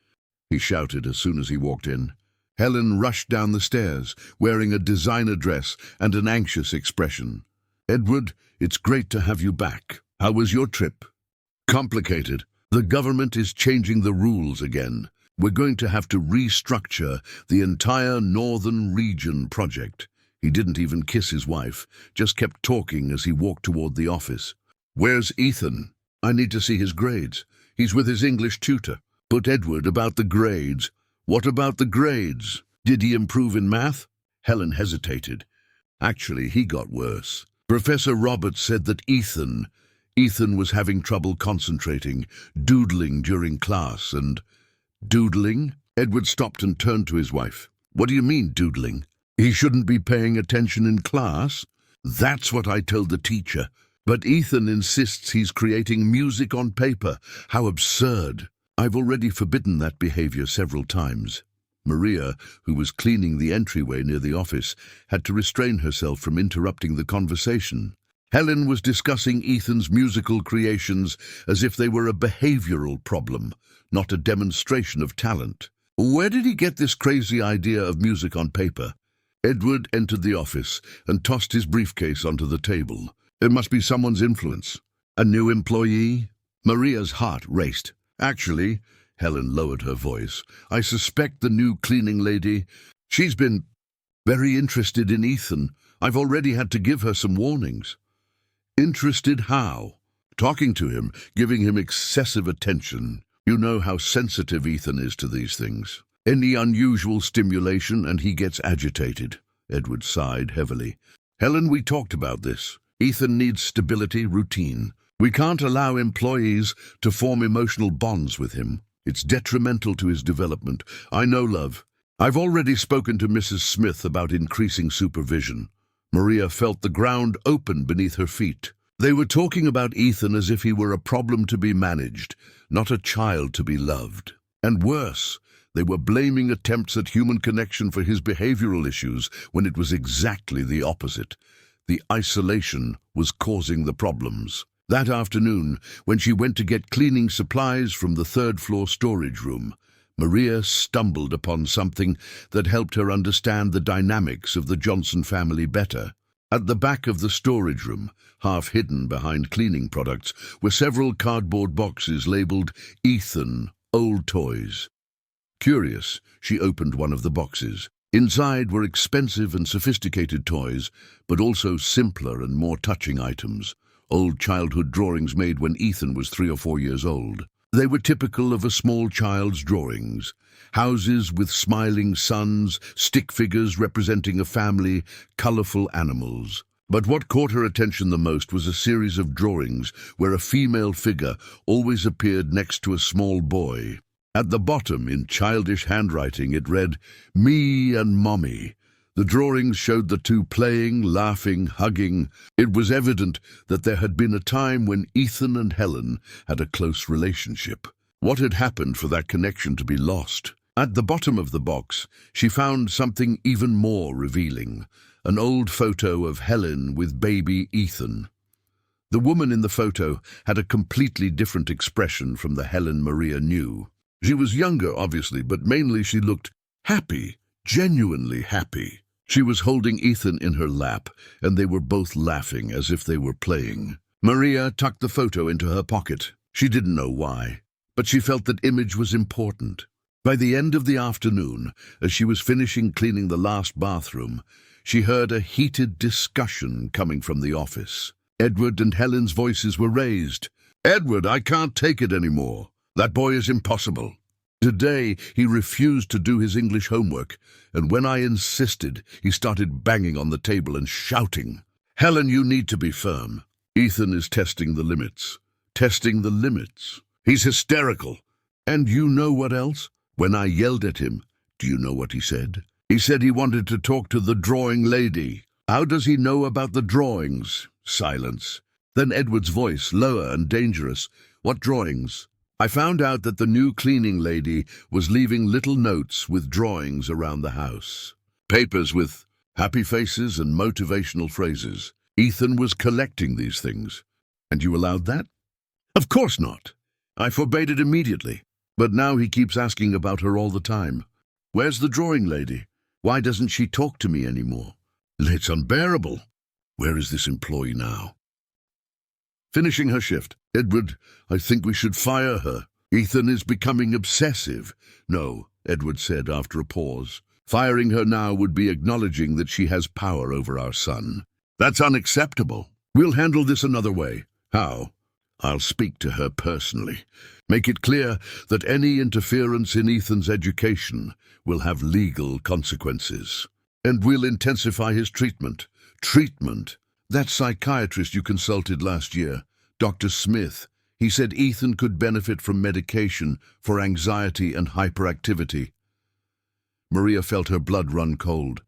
he shouted as soon as he walked in. Helen rushed down the stairs, wearing a designer dress and an anxious expression. "Edward, it's great to have you back. How was your trip?" "Complicated. The government is changing the rules again. We're going to have to restructure the entire northern region project. He didn't even kiss his wife, just kept talking as he walked toward the office. Where's Ethan? I need to see his grades. He's with his English tutor. But Edward, about the grades. What about the grades? Did he improve in math? Helen hesitated. Actually, he got worse. Professor Roberts said that Ethan was having trouble concentrating, doodling during class, and... Doodling? Edward stopped and turned to his wife. What do you mean, doodling? He shouldn't be paying attention in class? That's what I told the teacher. But Ethan insists he's creating music on paper. How absurd. I've already forbidden that behavior several times. Maria, who was cleaning the entryway near the office, had to restrain herself from interrupting the conversation. Helen was discussing Ethan's musical creations as if they were a behavioral problem, not a demonstration of talent. Where did he get this crazy idea of music on paper? Edward entered the office and tossed his briefcase onto the table. It must be someone's influence. A new employee? Maria's heart raced. Actually, Helen lowered her voice, I suspect the new cleaning lady. She's been very interested in Ethan. I've already had to give her some warnings. Interested how? Talking to him, giving him excessive attention. You know how sensitive Ethan is to these things. Any unusual stimulation and he gets agitated. Edward sighed heavily. Helen, we talked about this. Ethan needs stability, routine. We can't allow employees to form emotional bonds with him. It's detrimental to his development. I know, love. I've already spoken to Mrs. Smith about increasing supervision. Maria felt the ground open beneath her feet. They were talking about Ethan as if he were a problem to be managed, not a child to be loved. And worse, they were blaming attempts at human connection for his behavioral issues when it was exactly the opposite. The isolation was causing the problems. That afternoon, when she went to get cleaning supplies from the third-floor storage room, Maria stumbled upon something that helped her understand the dynamics of the Johnson family better. At the back of the storage room, half hidden behind cleaning products, were several cardboard boxes labeled Ethan, Old Toys. Curious, she opened one of the boxes. Inside were expensive and sophisticated toys, but also simpler and more touching items. Old childhood drawings made when Ethan was 3 or 4 years old. They were typical of a small child's drawings. Houses with smiling suns, stick figures representing a family, colorful animals. But what caught her attention the most was a series of drawings where a female figure always appeared next to a small boy. At the bottom, in childish handwriting, it read, "Me and Mommy." The drawings showed the two playing, laughing, hugging. It was evident that there had been a time when Ethan and Helen had a close relationship. What had happened for that connection to be lost? At the bottom of the box, she found something even more revealing, an old photo of Helen with baby Ethan. The woman in the photo had a completely different expression from the Helen Maria knew. She was younger, obviously, but mainly she looked happy, genuinely happy. She was holding Ethan in her lap, and they were both laughing as if they were playing. Maria tucked the photo into her pocket. She didn't know why, but she felt that image was important. By the end of the afternoon, as she was finishing cleaning the last bathroom, she heard a heated discussion coming from the office. Edward and Helen's voices were raised. "Edward, I can't take it anymore. That boy is impossible. Today, he refused to do his English homework, and when I insisted, he started banging on the table and shouting. Helen, you need to be firm. Ethan is testing the limits. Testing the limits. He's hysterical. And you know what else? When I yelled at him, do you know what he said? He said he wanted to talk to the drawing lady. How does he know about the drawings? Silence. Then Edward's voice, lower and dangerous. What drawings? I found out that the new cleaning lady was leaving little notes with drawings around the house. Papers with happy faces and motivational phrases. Ethan was collecting these things. And you allowed that? Of course not. I forbade it immediately. But now he keeps asking about her all the time. Where's the drawing lady? Why doesn't she talk to me anymore? It's unbearable. Where is this employee now? finishing her shift. Edward, I think we should fire her. Ethan is becoming obsessive. No, Edward said after a pause. Firing her now would be acknowledging that she has power over our son. That's unacceptable. We'll handle this another way. How? I'll speak to her personally. Make it clear that any interference in Ethan's education will have legal consequences. And we'll intensify his treatment. Treatment? That psychiatrist you consulted last year, Dr. Smith, he said Ethan could benefit from medication for anxiety and hyperactivity. Maria felt her blood run cold.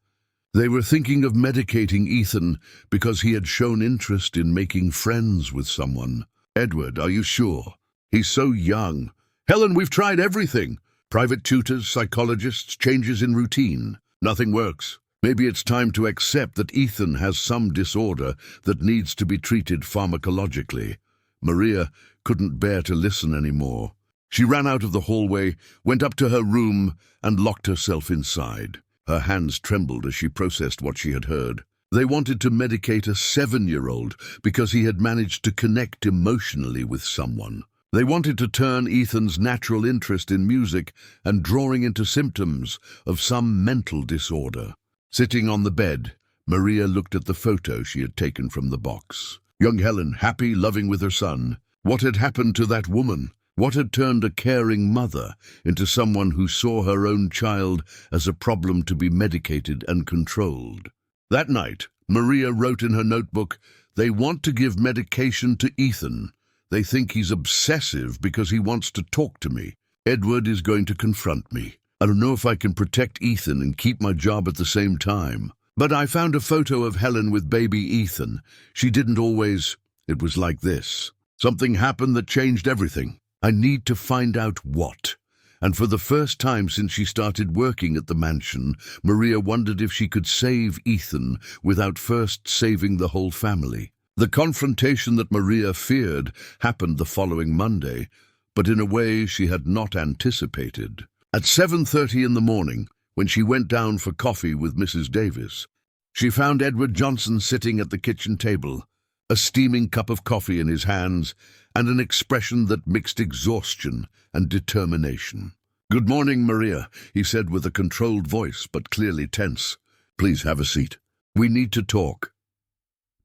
They were thinking of medicating Ethan because he had shown interest in making friends with someone. Edward, are you sure? He's so young. Helen, we've tried everything. Private tutors, psychologists, changes in routine. Nothing works. Maybe it's time to accept that Ethan has some disorder that needs to be treated pharmacologically. Maria couldn't bear to listen anymore. She ran out of the hallway, went up to her room, and locked herself inside. Her hands trembled as she processed what she had heard. They wanted to medicate a 7-year-old because he had managed to connect emotionally with someone. They wanted to turn Ethan's natural interest in music and drawing into symptoms of some mental disorder. Sitting on the bed, Maria looked at the photo she had taken from the box. Young Helen, happy, loving with her son. What had happened to that woman? What had turned a caring mother into someone who saw her own child as a problem to be medicated and controlled? That night, Maria wrote in her notebook, "They want to give medication to Ethan. They think he's obsessive because he wants to talk to me. Edward is going to confront me. I don't know if I can protect Ethan and keep my job at the same time. But I found a photo of Helen with baby Ethan. She didn't always. It was like this. Something happened that changed everything. I need to find out what." And for the first time since she started working at the mansion, Maria wondered if she could save Ethan without first saving the whole family. The confrontation that Maria feared happened the following Monday, but in a way she had not anticipated. At 7:30 in the morning, when she went down for coffee with Mrs. Davis, she found Edward Johnson sitting at the kitchen table, a steaming cup of coffee in his hands, and an expression that mixed exhaustion and determination. "Good morning, Maria," he said with a controlled voice but clearly tense. "Please have a seat. We need to talk."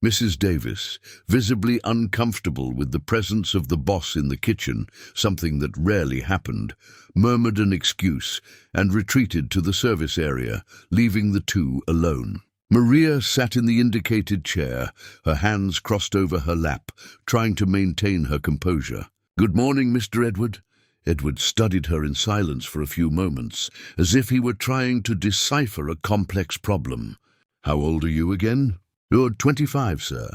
Mrs. Davis, visibly uncomfortable with the presence of the boss in the kitchen, something that rarely happened, murmured an excuse and retreated to the service area, leaving the two alone. Maria sat in the indicated chair, her hands crossed over her lap, trying to maintain her composure. "Good morning, Mr. Edward." Edward studied her in silence for a few moments, as if he were trying to decipher a complex problem. "How old are you again?" "You're 25, sir."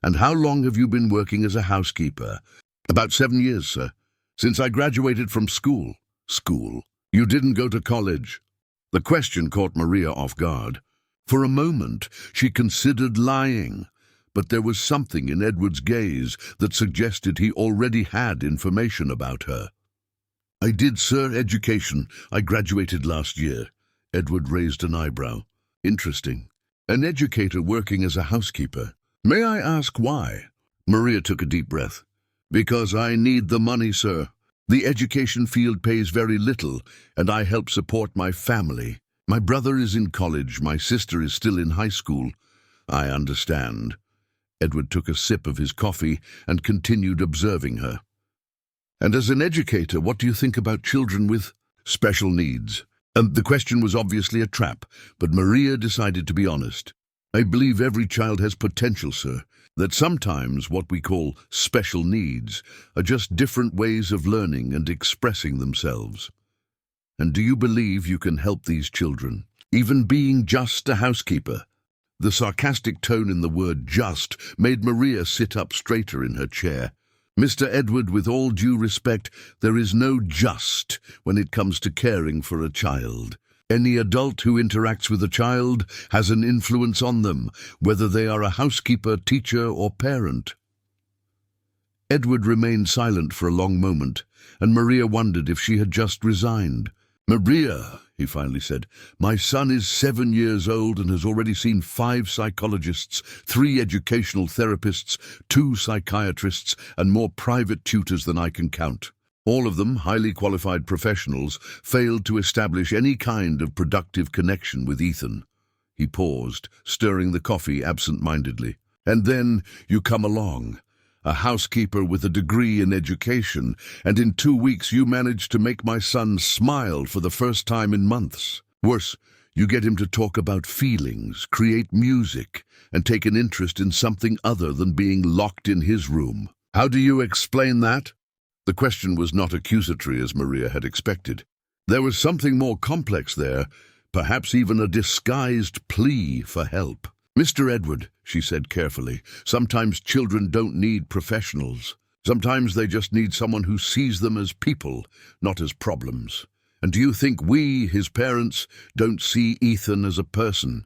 "And how long have you been working as a housekeeper?" "About 7 years, sir. Since I graduated from school." "School? You didn't go to college?" The question caught Maria off guard. For a moment, she considered lying, but there was something in Edward's gaze that suggested he already had information about her. "I did, sir, education. I graduated last year." Edward raised an eyebrow. "Interesting. An educator working as a housekeeper. May I ask why?" Maria took a deep breath. "Because I need the money, sir. The education field pays very little, and I help support my family. My brother is in college, my sister is still in high school." "I understand." Edward took a sip of his coffee and continued observing her. "And as an educator, what do you think about children with special needs?" The question was obviously a trap, but Maria decided to be honest. "I believe every child has potential, sir. That sometimes what we call special needs are just different ways of learning and expressing themselves." "And do you believe you can help these children, even being just a housekeeper?" The sarcastic tone in the word "just" made Maria sit up straighter in her chair. "Mr. Edward, with all due respect, there is no just when it comes to caring for a child. Any adult who interacts with a child has an influence on them, whether they are a housekeeper, teacher, or parent." Edward remained silent for a long moment, and Maria wondered if she had just resigned. "Maria," he finally said. My son is 7 years old and has already seen 5 psychologists, 3 educational therapists, 2 psychiatrists, and more private tutors than I can count. All of them, highly qualified professionals, failed to establish any kind of productive connection with Ethan. He paused, stirring the coffee absent-mindedly. And then you come along, a housekeeper with a degree in education, and in 2 weeks you manage to make my son smile for the first time in months. Worse, you get him to talk about feelings, create music, and take an interest in something other than being locked in his room. How do you explain that? The question was not accusatory as Maria had expected. There was something more complex there, perhaps even a disguised plea for help. Mr. Edward, she said carefully, sometimes children don't need professionals. Sometimes they just need someone who sees them as people, not as problems. And do you think we, his parents, don't see Ethan as a person?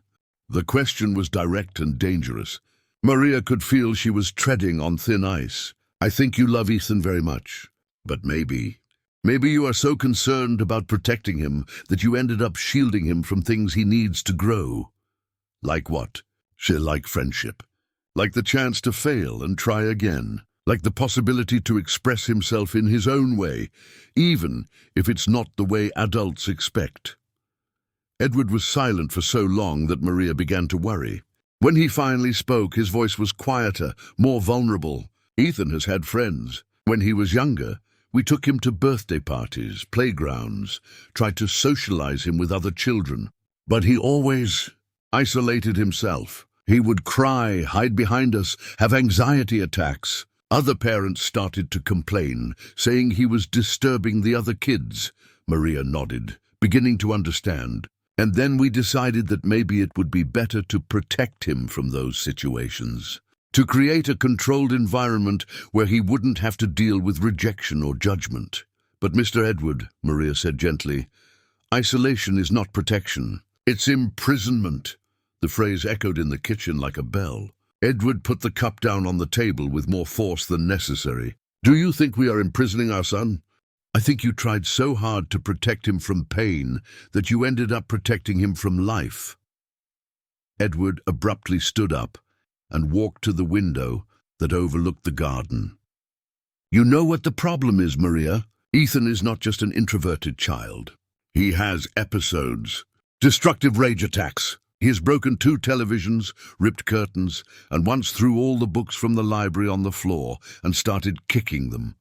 The question was direct and dangerous. Maria could feel she was treading on thin ice. I think you love Ethan very much, but maybe you are so concerned about protecting him that you ended up shielding him from things he needs to grow. Like what? Like friendship. Like the chance to fail and try again. Like the possibility to express himself in his own way, even if it's not the way adults expect. Edward was silent for so long that Maria began to worry. When he finally spoke, his voice was quieter, more vulnerable. Ethan has had friends. When he was younger, we took him to birthday parties, playgrounds, tried to socialize him with other children. But he always isolated himself. He would cry, hide behind us, have anxiety attacks. Other parents started to complain, saying he was disturbing the other kids. Maria nodded, beginning to understand. And then we decided that maybe it would be better to protect him from those situations. To create a controlled environment where he wouldn't have to deal with rejection or judgment. But Mr. Edward, Maria said gently, isolation is not protection. It's imprisonment. The phrase echoed in the kitchen like a bell. Edward put the cup down on the table with more force than necessary. Do you think we are imprisoning our son? I think you tried so hard to protect him from pain that you ended up protecting him from life. Edward abruptly stood up and walked to the window that overlooked the garden. You know what the problem is, Maria? Ethan is not just an introverted child. He has episodes, destructive rage attacks. He has broken 2 televisions, ripped curtains, and once threw all the books from the library on the floor and started kicking them.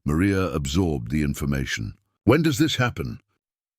Maria absorbed the information. When does this happen?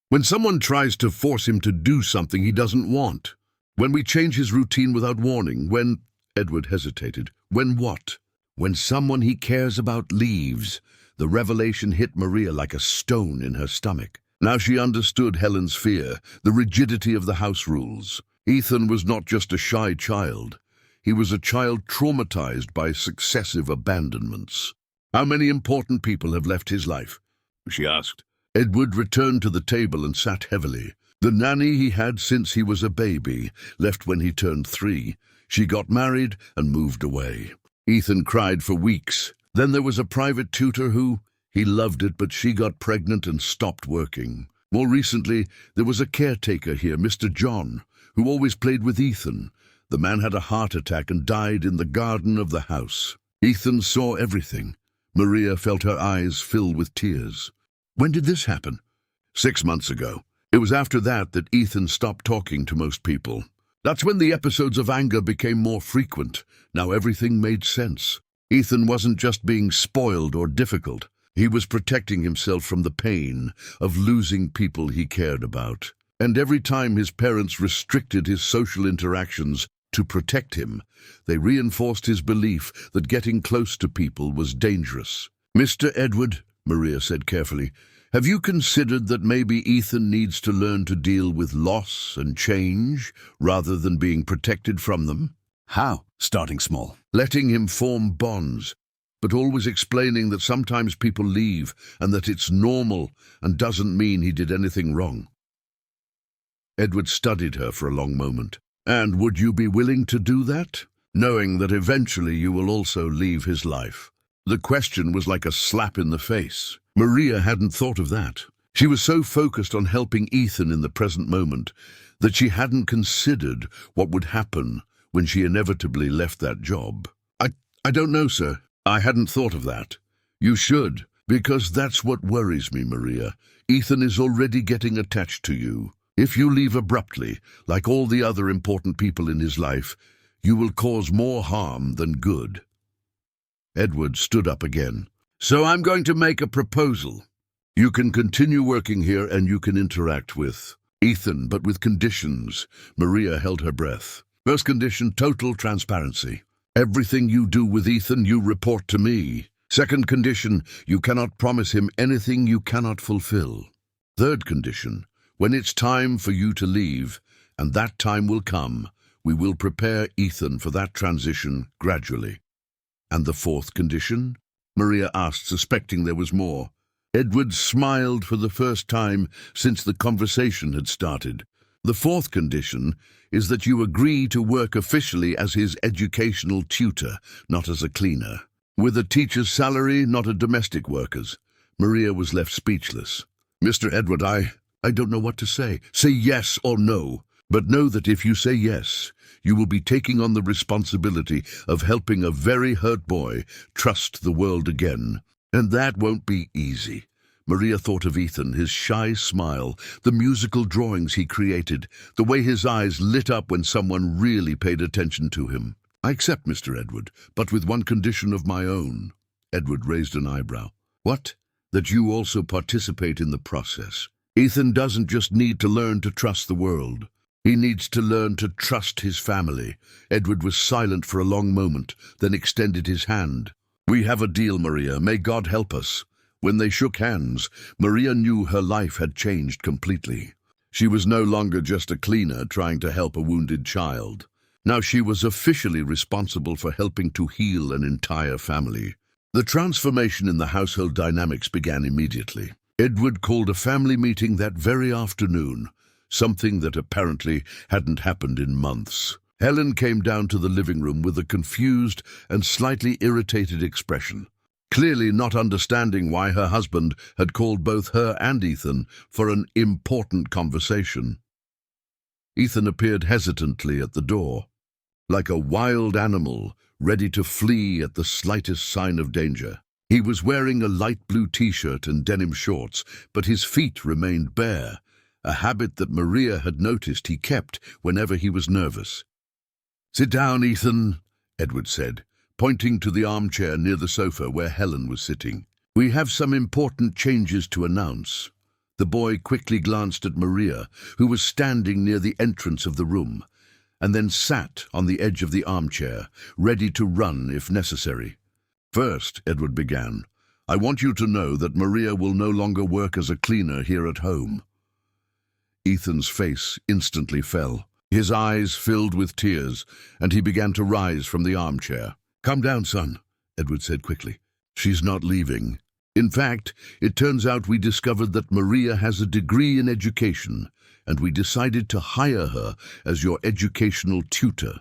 When someone tries to force him to do something he doesn't want. When we change his routine without warning. When... Edward hesitated. When what? When someone he cares about leaves. The revelation hit Maria like a stone in her stomach. Now she understood Helen's fear, the rigidity of the house rules. Ethan was not just a shy child. He was a child traumatized by successive abandonments. How many important people have left his life? She asked. Edward returned to the table and sat heavily. The nanny he had since he was a baby left when he turned 3. She got married and moved away. Ethan cried for weeks. Then there was a private tutor who... He loved it, but she got pregnant and stopped working. More recently, there was a caretaker here, Mr. John, who always played with Ethan. The man had a heart attack and died in the garden of the house. Ethan saw everything. Maria felt her eyes fill with tears. When did this happen? 6 months ago. It was after that Ethan stopped talking to most people. That's when the episodes of anger became more frequent. Now everything made sense. Ethan wasn't just being spoiled or difficult. He was protecting himself from the pain of losing people he cared about. And every time his parents restricted his social interactions to protect him, they reinforced his belief that getting close to people was dangerous. Mr. Edward, Maria said carefully, have you considered that maybe Ethan needs to learn to deal with loss and change rather than being protected from them? How? Starting small. Letting him form bonds, but always explaining that sometimes people leave and that it's normal and doesn't mean he did anything wrong. Edward studied her for a long moment. And would you be willing to do that, knowing that eventually you will also leave his life? The question was like a slap in the face. Maria hadn't thought of that. She was so focused on helping Ethan in the present moment that she hadn't considered what would happen when she inevitably left that job. I don't know, sir. I hadn't thought of that. You should, because that's what worries me, Maria. Ethan is already getting attached to you. If you leave abruptly, like all the other important people in his life, you will cause more harm than good. Edward stood up again. So I'm going to make a proposal. You can continue working here and you can interact with Ethan, but with conditions. Maria held her breath. First condition, total transparency. Everything you do with Ethan, you report to me. Second condition, you cannot promise him anything you cannot fulfill. Third condition, when it's time for you to leave, and that time will come, we will prepare Ethan for that transition gradually. And the fourth condition? Maria asked, suspecting there was more. Edward smiled for the first time since the conversation had started. The fourth condition is that you agree to work officially as his educational tutor, not as a cleaner. With a teacher's salary, not a domestic worker's. Maria was left speechless. Mr. Edward, I don't know what to say. Say yes or no. But know that if you say yes, you will be taking on the responsibility of helping a very hurt boy trust the world again. And that won't be easy. Maria thought of Ethan, his shy smile, the musical drawings he created, the way his eyes lit up when someone really paid attention to him. I accept, Mr. Edward, but with one condition of my own. Edward raised an eyebrow. What? That you also participate in the process. Ethan doesn't just need to learn to trust the world. He needs to learn to trust his family. Edward was silent for a long moment, then extended his hand. We have a deal, Maria. May God help us. When they shook hands, Maria knew her life had changed completely. She was no longer just a cleaner trying to help a wounded child. Now she was officially responsible for helping to heal an entire family. The transformation in the household dynamics began immediately. Edward called a family meeting that very afternoon, something that apparently hadn't happened in months. Helen came down to the living room with a confused and slightly irritated expression, clearly not understanding why her husband had called both her and Ethan for an important conversation. Ethan appeared hesitantly at the door, like a wild animal ready to flee at the slightest sign of danger. He was wearing a light blue t-shirt and denim shorts, but his feet remained bare, a habit that Maria had noticed he kept whenever he was nervous. "Sit down, Ethan," Edward said, pointing to the armchair near the sofa where Helen was sitting. "We have some important changes to announce." The boy quickly glanced at Maria, who was standing near the entrance of the room, and then sat on the edge of the armchair, ready to run if necessary. "First," Edward began, "I want you to know that Maria will no longer work as a cleaner here at home." Ethan's face instantly fell. His eyes filled with tears, and he began to rise from the armchair. "Calm down, son," Edward said quickly. "She's not leaving. In fact, it turns out we discovered that Maria has a degree in education, and we decided to hire her as your educational tutor."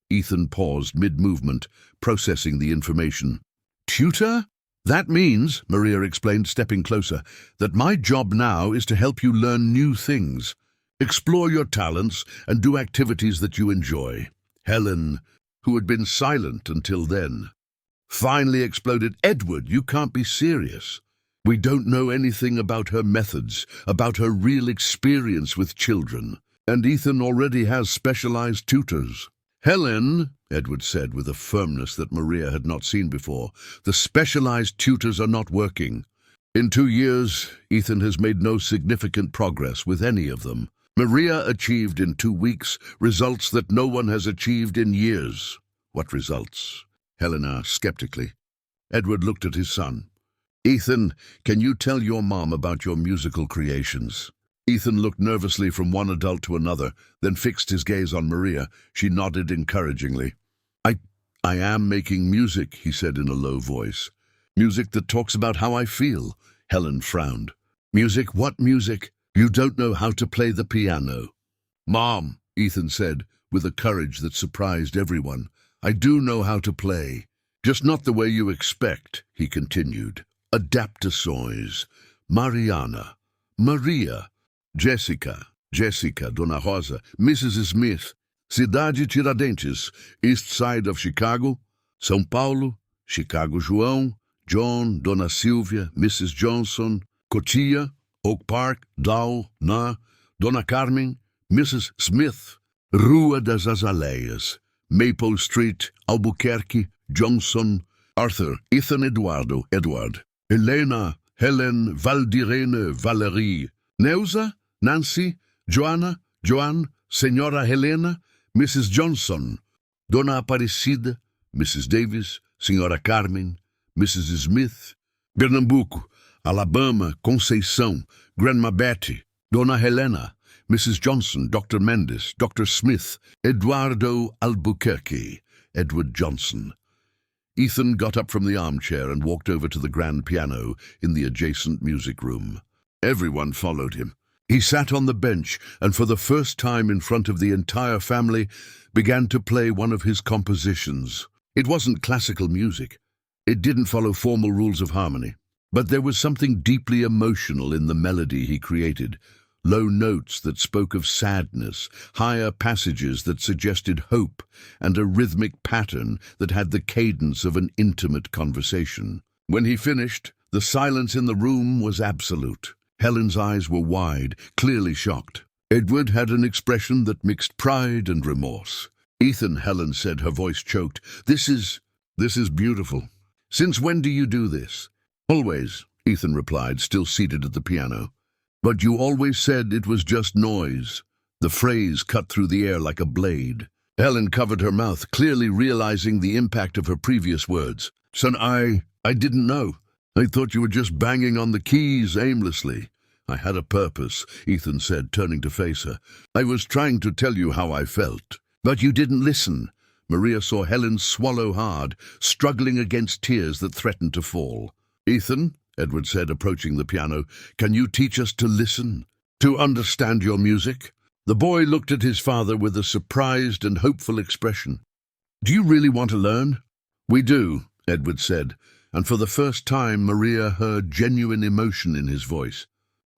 Ethan paused mid-movement, processing the information. "Tutor? That means," Maria explained, stepping closer, "that my job now is to help you learn new things, explore your talents, and do activities that you enjoy." Helen, who had been silent until then, finally exploded. "Edward, you can't be serious. We don't know anything about her methods, about her real experience with children, and Ethan already has specialized tutors." "Helen," Edward said with a firmness that Maria had not seen before, "the specialized tutors are not working. In 2 years, Ethan has made no significant progress with any of them. Maria achieved in 2 weeks results that no one has achieved in years." "What results?" Helen asked skeptically. Edward looked at his son. "Ethan, can you tell your mom about your musical creations?" Ethan looked nervously from one adult to another, then fixed his gaze on Maria. She nodded encouragingly. I am making music," he said in a low voice. "Music that talks about how I feel." Helen frowned. "Music? What music? You don't know how to play the piano." "Mom," Ethan said, with a courage that surprised everyone, "I do know how to play. Just not the way you expect," he continued. "Adaptações, Mariana, Maria, Jessica, Dona Rosa, Mrs. Smith, Cidade Tiradentes, East Side of Chicago, São Paulo, Chicago João, John, Dona Silvia, Mrs. Johnson, Cotia, Oak Park, Dow, Na, Dona Carmen, Mrs. Smith, Rua das Azaleias, Maple Street, Albuquerque, Johnson, Arthur, Ethan Eduardo, Edward, Helena, Helen, Valdirene, Valerie, Neuza, Nancy, Joanna, Joan, Senhora Helena, Mrs. Johnson, Dona Aparecida, Mrs. Davis, Senhora Carmen, Mrs. Smith, Pernambuco, Alabama, Conceição, Grandma Betty, Dona Helena, Mrs. Johnson, Dr. Mendes, Dr. Smith, Eduardo Albuquerque, Edward Johnson. Ethan got up from the armchair and walked over to the grand piano in the adjacent music room. Everyone followed him. He sat on the bench and for the first time in front of the entire family began to play one of his compositions. It wasn't classical music. It didn't follow formal rules of harmony. But there was something deeply emotional in the melody he created. Low notes that spoke of sadness, higher passages that suggested hope, and a rhythmic pattern that had the cadence of an intimate conversation. When he finished, the silence in the room was absolute. Helen's eyes were wide, clearly shocked. Edward had an expression that mixed pride and remorse. Ethan, Helen said, her voice choked, This is beautiful. Since when do you do this? Always, Ethan replied, still seated at the piano. But you always said it was just noise. The phrase cut through the air like a blade. Helen covered her mouth, clearly realizing the impact of her previous words. Son, I didn't know. I thought you were just banging on the keys aimlessly. I had a purpose, Ethan said, turning to face her. I was trying to tell you how I felt. But you didn't listen. Maria saw Helen swallow hard, struggling against tears that threatened to fall. Ethan, Edward said, approaching the piano, can you teach us to listen, to understand your music? The boy looked at his father with a surprised and hopeful expression. Do you really want to learn? We do, Edward said, and for the first time Maria heard genuine emotion in his voice.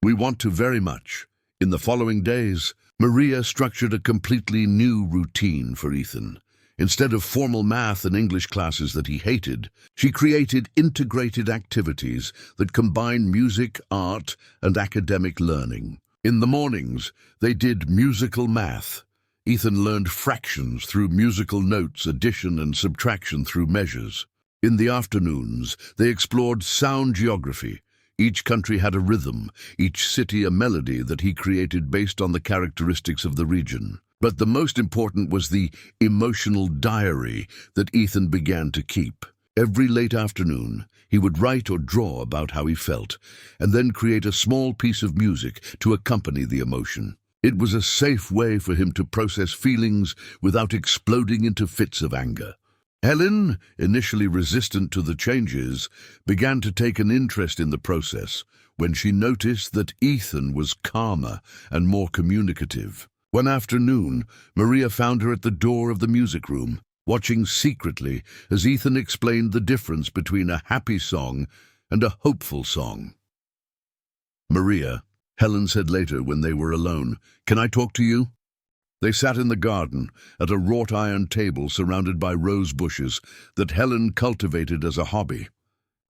We want to very much. In the following days, Maria structured a completely new routine for Ethan. Instead of formal math and English classes that he hated, she created integrated activities that combined music, art, and academic learning. In the mornings, they did musical math. Ethan learned fractions through musical notes, addition and subtraction through measures. In the afternoons, they explored sound geography. Each country had a rhythm, each city a melody that he created based on the characteristics of the region. But the most important was the emotional diary that Ethan began to keep. Every late afternoon, he would write or draw about how he felt, and then create a small piece of music to accompany the emotion. It was a safe way for him to process feelings without exploding into fits of anger. Helen, initially resistant to the changes, began to take an interest in the process when she noticed that Ethan was calmer and more communicative. One afternoon, Maria found her at the door of the music room, watching secretly as Ethan explained the difference between a happy song and a hopeful song. Maria, Helen said later when they were alone, can I talk to you? They sat in the garden at a wrought iron table surrounded by rose bushes that Helen cultivated as a hobby.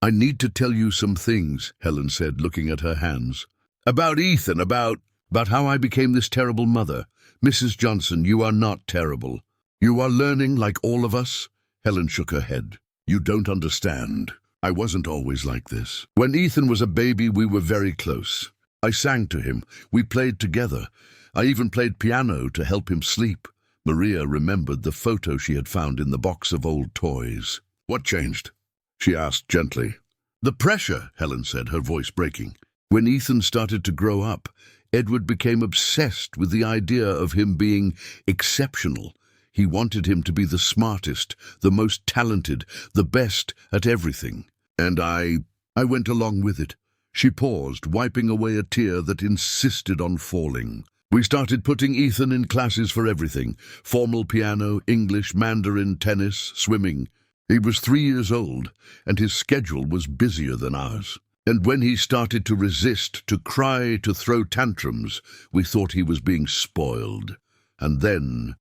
I need to tell you some things, Helen said, looking at her hands. About Ethan, about how I became this terrible mother. Mrs. Johnson, you are not terrible. You are learning like all of us. Helen shook her head. You don't understand. I wasn't always like this. When Ethan was a baby, we were very close. I sang to him. We played together. I even played piano to help him sleep. Maria remembered the photo she had found in the box of old toys. What changed? She asked gently. The pressure, Helen said, her voice breaking. When Ethan started to grow up, Edward became obsessed with the idea of him being exceptional. He wanted him to be the smartest, the most talented, the best at everything. And I went along with it. She paused, wiping away a tear that insisted on falling. We started putting Ethan in classes for everything. Formal piano, English, Mandarin, tennis, swimming. He was 3 years old, and his schedule was busier than ours. And when he started to resist, to cry, to throw tantrums, we thought he was being spoiled. And then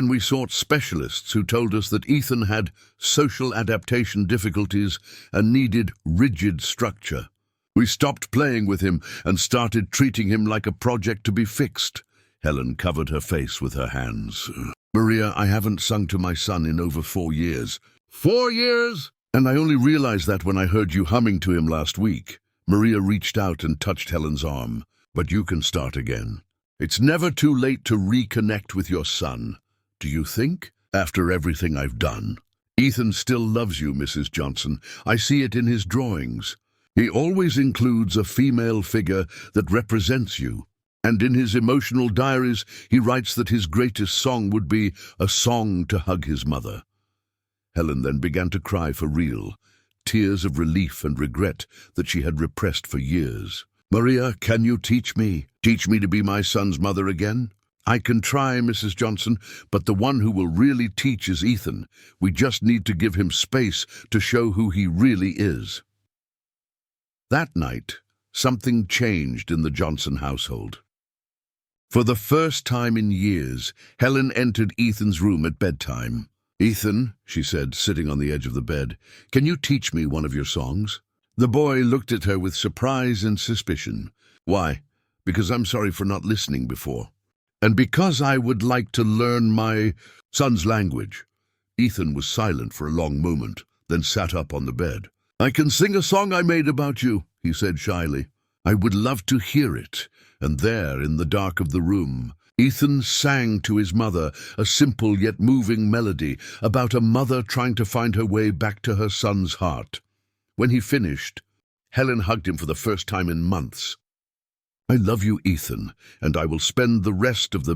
we sought specialists who told us that Ethan had social adaptation difficulties and needed rigid structure. We stopped playing with him and started treating him like a project to be fixed. Helen covered her face with her hands. Maria, I haven't sung to my son in over 4 years. 4 years? And I only realized that when I heard you humming to him last week. Maria reached out and touched Helen's arm. But you can start again. It's never too late to reconnect with your son. Do you think? After everything I've done. Ethan still loves you, Mrs. Johnson. I see it in his drawings. He always includes a female figure that represents you. And in his emotional diaries, he writes that his greatest song would be a song to hug his mother. Helen then began to cry for real, tears of relief and regret that she had repressed for years. Maria, can you teach me? Teach me to be my son's mother again? I can try, Mrs. Johnson, but the one who will really teach is Ethan. We just need to give him space to show who he really is. That night, something changed in the Johnson household. For the first time in years, Helen entered Ethan's room at bedtime. Ethan, she said, sitting on the edge of the bed, can you teach me one of your songs? The boy looked at her with surprise and suspicion. Why? Because I'm sorry for not listening before. And because I would like to learn my son's language. Ethan was silent for a long moment, then sat up on the bed. I can sing a song I made about you, he said shyly. I would love to hear it. And there, in the dark of the room, Ethan sang to his mother a simple yet moving melody about a mother trying to find her way back to her son's heart. When he finished, Helen hugged him for the first time in months. I love you, Ethan, and I will spend the rest of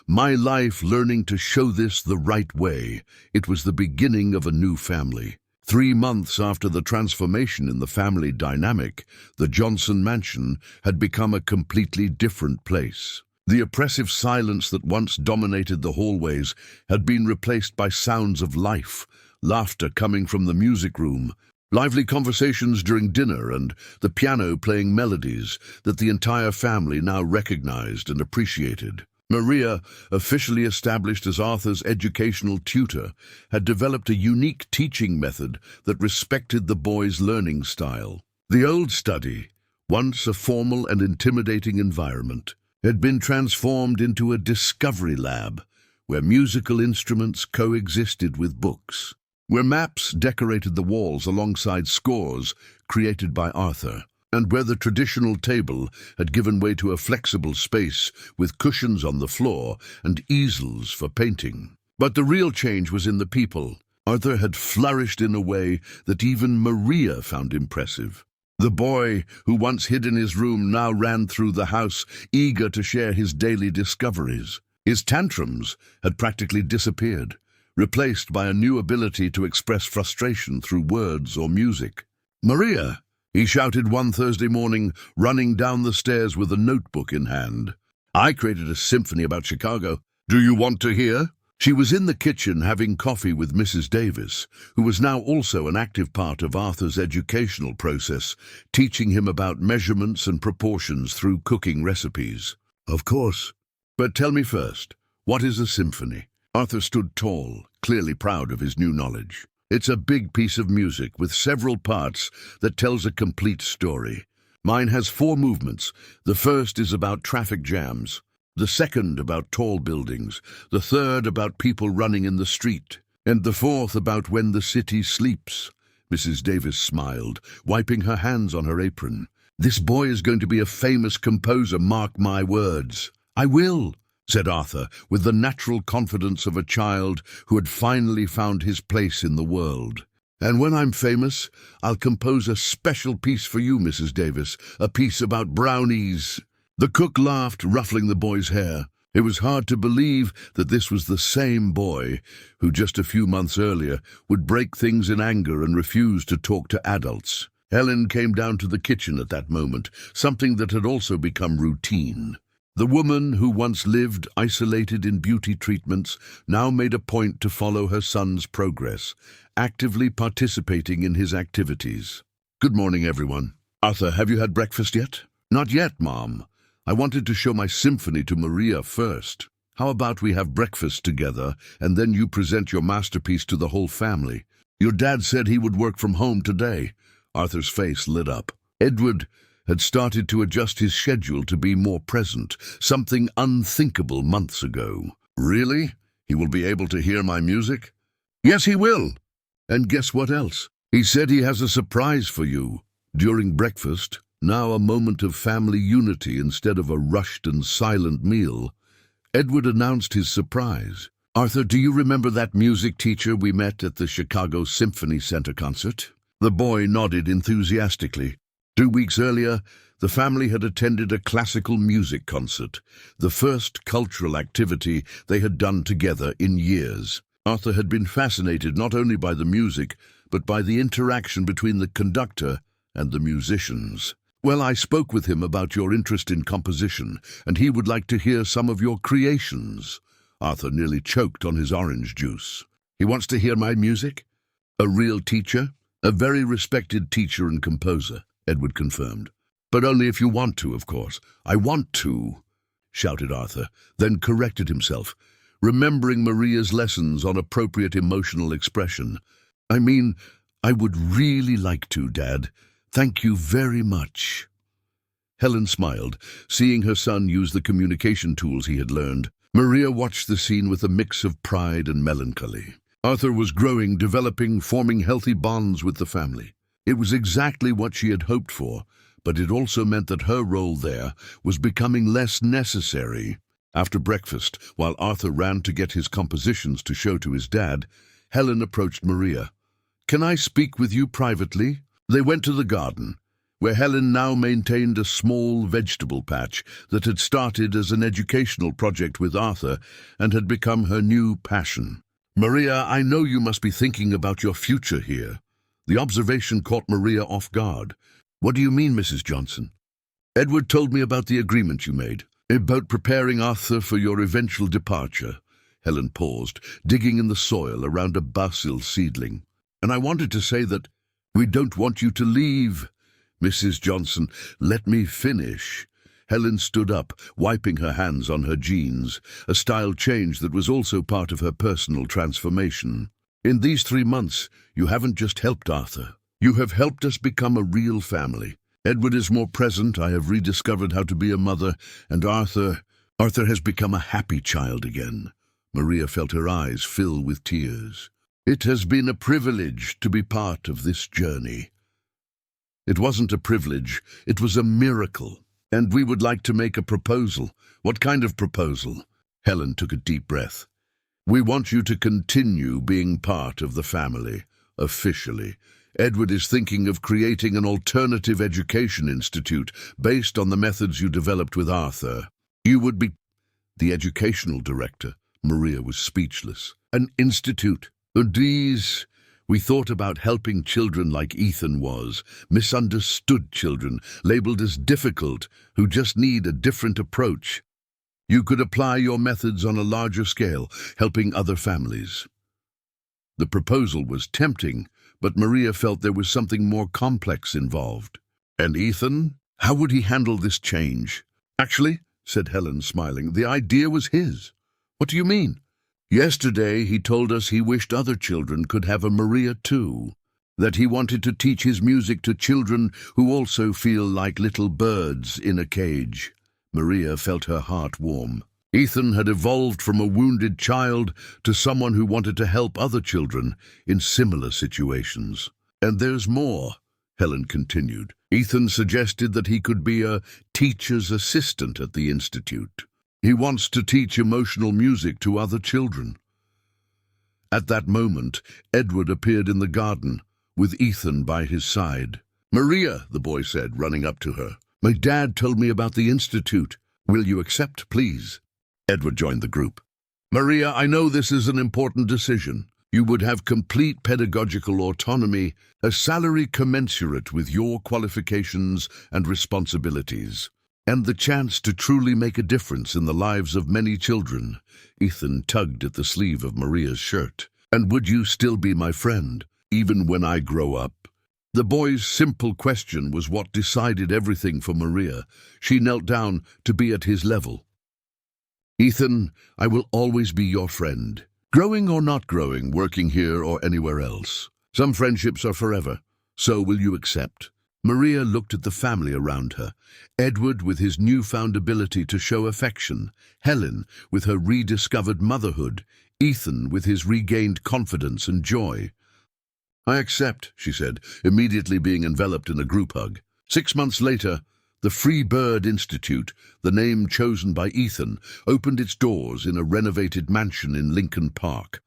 my life learning to show this the right way. It was the beginning of a new family. 3 months after the transformation in the family dynamic, the Johnson mansion had become a completely different place. The oppressive silence that once dominated the hallways had been replaced by sounds of life, laughter coming from the music room, lively conversations during dinner, and the piano playing melodies that the entire family now recognized and appreciated. Maria, officially established as Arthur's educational tutor, had developed a unique teaching method that respected the boy's learning style. The old study, once a formal and intimidating environment, had been transformed into a discovery lab where musical instruments coexisted with books, where maps decorated the walls alongside scores created by Arthur, and where the traditional table had given way to a flexible space with cushions on the floor and easels for painting. But the real change was in the people. Arthur had flourished in a way that even Maria found impressive. The boy, who once hid in his room, now ran through the house, eager to share his daily discoveries. His tantrums had practically disappeared, replaced by a new ability to express frustration through words or music. Maria, he shouted one Thursday morning, running down the stairs with a notebook in hand. I created a symphony about Chicago. Do you want to hear? She was in the kitchen having coffee with Mrs. Davis, who was now also an active part of Arthur's educational process, teaching him about measurements and proportions through cooking recipes. Of course. But tell me first, what is a symphony? Arthur stood tall, clearly proud of his new knowledge. It's a big piece of music with several parts that tells a complete story. Mine has 4 movements. The first is about traffic jams. The second about tall buildings, the third about people running in the street, and the fourth about when the city sleeps. Mrs. Davis smiled, wiping her hands on her apron. This boy is going to be a famous composer, mark my words. I will, said Arthur, with the natural confidence of a child who had finally found his place in the world. And when I'm famous, I'll compose a special piece for you, Mrs. Davis, a piece about brownies. The cook laughed, ruffling the boy's hair. It was hard to believe that this was the same boy who just a few months earlier would break things in anger and refuse to talk to adults. Helen came down to the kitchen at that moment, something that had also become routine. The woman who once lived isolated in beauty treatments now made a point to follow her son's progress, actively participating in his activities. Good morning, everyone. Arthur, have you had breakfast yet? Not yet, Mom. I wanted to show my symphony to Maria first. How about we have breakfast together, and then you present your masterpiece to the whole family? Your dad said he would work from home today. Arthur's face lit up. Edward had started to adjust his schedule to be more present, something unthinkable months ago. Really? He will be able to hear my music? Yes, he will. And guess what else? He said he has a surprise for you. During breakfast, now a moment of family unity instead of a rushed and silent meal, Edward announced his surprise. Arthur, do you remember that music teacher we met at the Chicago Symphony Center concert? The boy nodded enthusiastically. 2 weeks earlier, the family had attended a classical music concert, the first cultural activity they had done together in years. Arthur had been fascinated not only by the music, but by the interaction between the conductor and the musicians. Well, I spoke with him about your interest in composition, and he would like to hear some of your creations. Arthur nearly choked on his orange juice. He wants to hear my music? A real teacher? A very respected teacher and composer, Edward confirmed. But only if you want to, of course. I want to, shouted Arthur, then corrected himself, remembering Maria's lessons on appropriate emotional expression. I mean, I would really like to, Dad. Thank you very much. Helen smiled, seeing her son use the communication tools he had learned. Maria watched the scene with a mix of pride and melancholy. Arthur was growing, developing, forming healthy bonds with the family. It was exactly what she had hoped for, but it also meant that her role there was becoming less necessary. After breakfast, while Arthur ran to get his compositions to show to his dad, Helen approached Maria. Can I speak with you privately? They went to the garden, where Helen now maintained a small vegetable patch that had started as an educational project with Arthur and had become her new passion. Maria, I know you must be thinking about your future here. The observation caught Maria off guard. What do you mean, Mrs. Johnson? Edward told me about the agreement you made, about preparing Arthur for your eventual departure. Helen paused, digging in the soil around a basil seedling. And I wanted to say that we don't want you to leave. Mrs. Johnson, let me finish. Helen stood up, wiping her hands on her jeans, a style change that was also part of her personal transformation. In these 3 months, you haven't just helped Arthur. You have helped us become a real family. Edward is more present, I have rediscovered how to be a mother, and Arthur has become a happy child again. Maria felt her eyes fill with tears. It has been a privilege to be part of this journey. It wasn't a privilege, it was a miracle. And we would like to make a proposal. What kind of proposal? Helen took a deep breath. We want you to continue being part of the family, officially. Edward is thinking of creating an alternative education institute based on the methods you developed with Arthur. You would be the educational director. Maria was speechless. An institute. We thought about helping children like Ethan was, misunderstood children, labeled as difficult, who just need a different approach. You could apply your methods on a larger scale, helping other families. The proposal was tempting, but Maria felt there was something more complex involved. And Ethan? How would he handle this change? Actually, said Helen, smiling, the idea was his. What do you mean? Yesterday he told us he wished other children could have a Maria too, that he wanted to teach his music to children who also feel like little birds in a cage. Maria felt her heart warm. Ethan had evolved from a wounded child to someone who wanted to help other children in similar situations. And there's more, Helen continued. Ethan suggested that he could be a teacher's assistant at the institute. He wants to teach emotional music to other children. At that moment, Edward appeared in the garden, with Ethan by his side. Maria, the boy said, running up to her. My dad told me about the institute. Will you accept, please? Edward joined the group. Maria, I know this is an important decision. You would have complete pedagogical autonomy, a salary commensurate with your qualifications and responsibilities, and the chance to truly make a difference in the lives of many children. Ethan tugged at the sleeve of Maria's shirt. And would you still be my friend, even when I grow up? The boy's simple question was what decided everything for Maria. She knelt down to be at his level. "Ethan, I will always be your friend. Growing or not growing, working here or anywhere else. Some friendships are forever. So will you accept?" Maria looked at the family around her. Edward with his newfound ability to show affection, Helen with her rediscovered motherhood, Ethan with his regained confidence and joy. "I accept," she said, immediately being enveloped in a group hug. 6 months later, the Free Bird Institute, the name chosen by Ethan, opened its doors in a renovated mansion in Lincoln Park.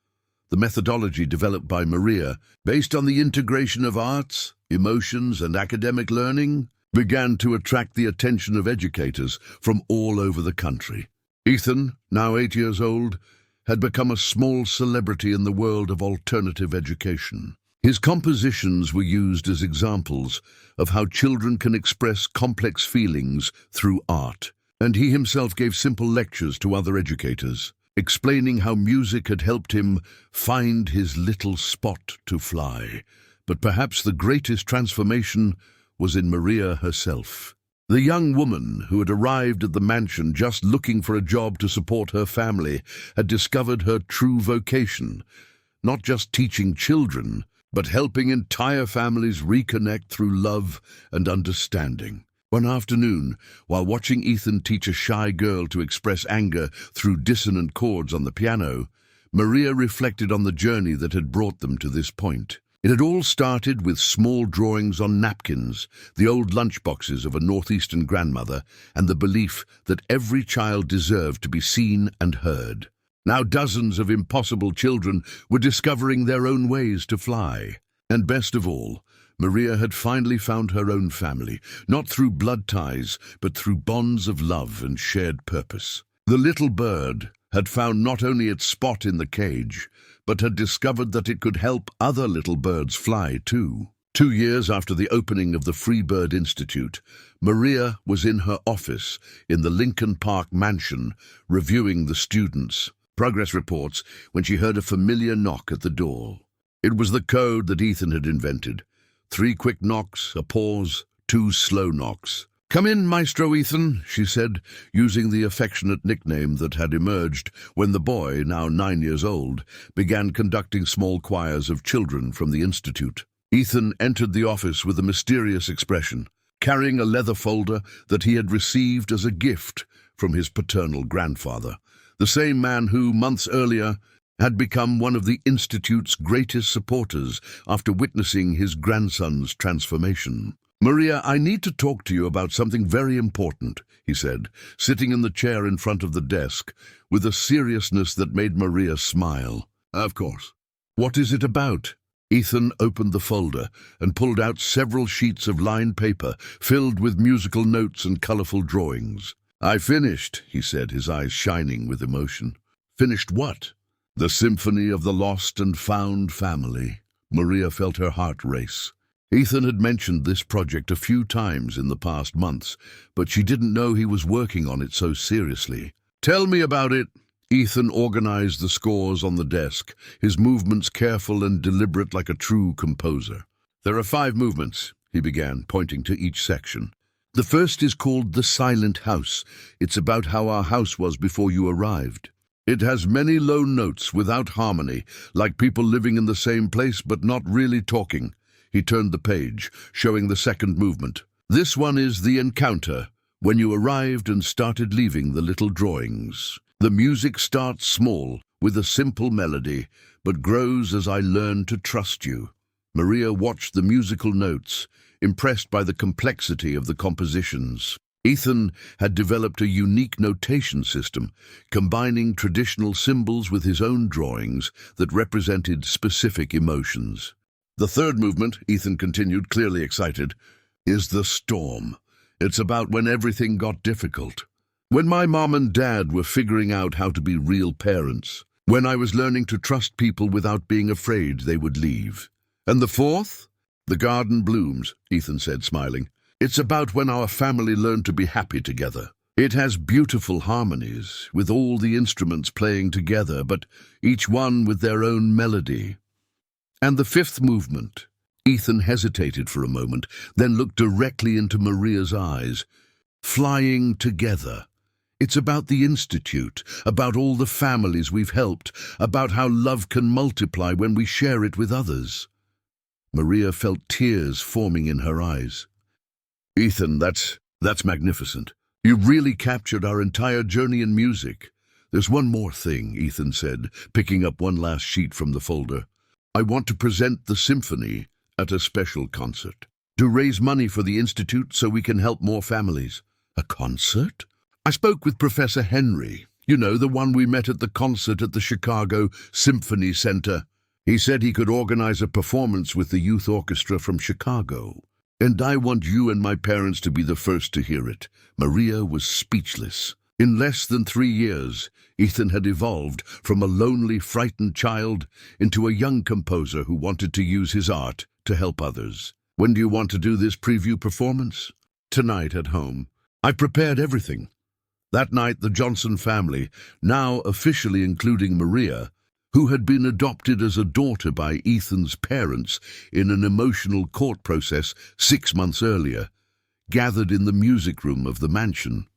The methodology developed by Maria, based on the integration of arts, emotions, and academic learning, began to attract the attention of educators from all over the country. Ethan, now 8 years old, had become a small celebrity in the world of alternative education. His compositions were used as examples of how children can express complex feelings through art, and he himself gave simple lectures to other educators, explaining how music had helped him find his little spot to fly. But perhaps the greatest transformation was in Maria herself. The young woman who had arrived at the mansion just looking for a job to support her family had discovered her true vocation, not just teaching children, but helping entire families reconnect through love and understanding. One afternoon, while watching Ethan teach a shy girl to express anger through dissonant chords on the piano, Maria reflected on the journey that had brought them to this point. It had all started with small drawings on napkins, the old lunchboxes of a northeastern grandmother, and the belief that every child deserved to be seen and heard. Now dozens of impossible children were discovering their own ways to fly. And best of all, Maria had finally found her own family, not through blood ties, but through bonds of love and shared purpose. The little bird had found not only its spot in the cage, but had discovered that it could help other little birds fly too. 2 years after the opening of the Free Bird Institute, Maria was in her office in the Lincoln Park mansion, reviewing the students' progress reports when she heard a familiar knock at the door. It was the code that Ethan had invented. 3 quick knocks, a pause, 2 slow knocks. "Come in, Maestro Ethan," she said, using the affectionate nickname that had emerged when the boy, now 9 years old, began conducting small choirs of children from the institute. Ethan entered the office with a mysterious expression, carrying a leather folder that he had received as a gift from his paternal grandfather, the same man who, months earlier, had become one of the Institute's greatest supporters after witnessing his grandson's transformation. "Maria, I need to talk to you about something very important," he said, sitting in the chair in front of the desk, with a seriousness that made Maria smile. "Of course. What is it about?" Ethan opened the folder and pulled out several sheets of lined paper filled with musical notes and colorful drawings. "I finished," he said, his eyes shining with emotion. "Finished what?" "The Symphony of the Lost and Found Family." Maria felt her heart race. Ethan had mentioned this project a few times in the past months, but she didn't know he was working on it so seriously. "Tell me about it." Ethan organized the scores on the desk, his movements careful and deliberate like a true composer. "There are 5 movements," he began, pointing to each section. "The first is called The Silent House. It's about how our house was before you arrived. It has many low notes without harmony, like people living in the same place but not really talking." He turned the page, showing the second movement. "This one is The Encounter, when you arrived and started leaving the little drawings. The music starts small, with a simple melody, but grows as I learn to trust you." Maria watched the musical notes, impressed by the complexity of the compositions. Ethan had developed a unique notation system, combining traditional symbols with his own drawings that represented specific emotions. "The third movement," Ethan continued, clearly excited, "is The Storm. It's about when everything got difficult. When my mom and dad were figuring out how to be real parents. When I was learning to trust people without being afraid they would leave. And the fourth? The Garden Blooms," Ethan said, smiling. "It's about when our family learned to be happy together. It has beautiful harmonies, with all the instruments playing together, but each one with their own melody. And the fifth movement." Ethan hesitated for a moment, then looked directly into Maria's eyes. Flying together. It's about the Institute, about all the families we've helped, about how love can multiply when we share it with others. Maria felt tears forming in her eyes. Ethan, that's magnificent. You've really captured our entire journey in music. There's one more thing, Ethan said, picking up one last sheet from the folder. I want to present the symphony at a special concert, to raise money for the Institute so we can help more families. A concert? I spoke with Professor Henry, the one we met at the concert at the Chicago Symphony Center. He said he could organize a performance with the youth orchestra from Chicago. And I want you and my parents to be the first to hear it. Maria was speechless. In less than 3 years, Ethan had evolved from a lonely, frightened child into a young composer who wanted to use his art to help others. When do you want to do this preview performance? Tonight at home. I've prepared everything. That night, the Johnson family, now officially including Maria, who had been adopted as a daughter by Ethan's parents in an emotional court process 6 months earlier, gathered in the music room of the mansion.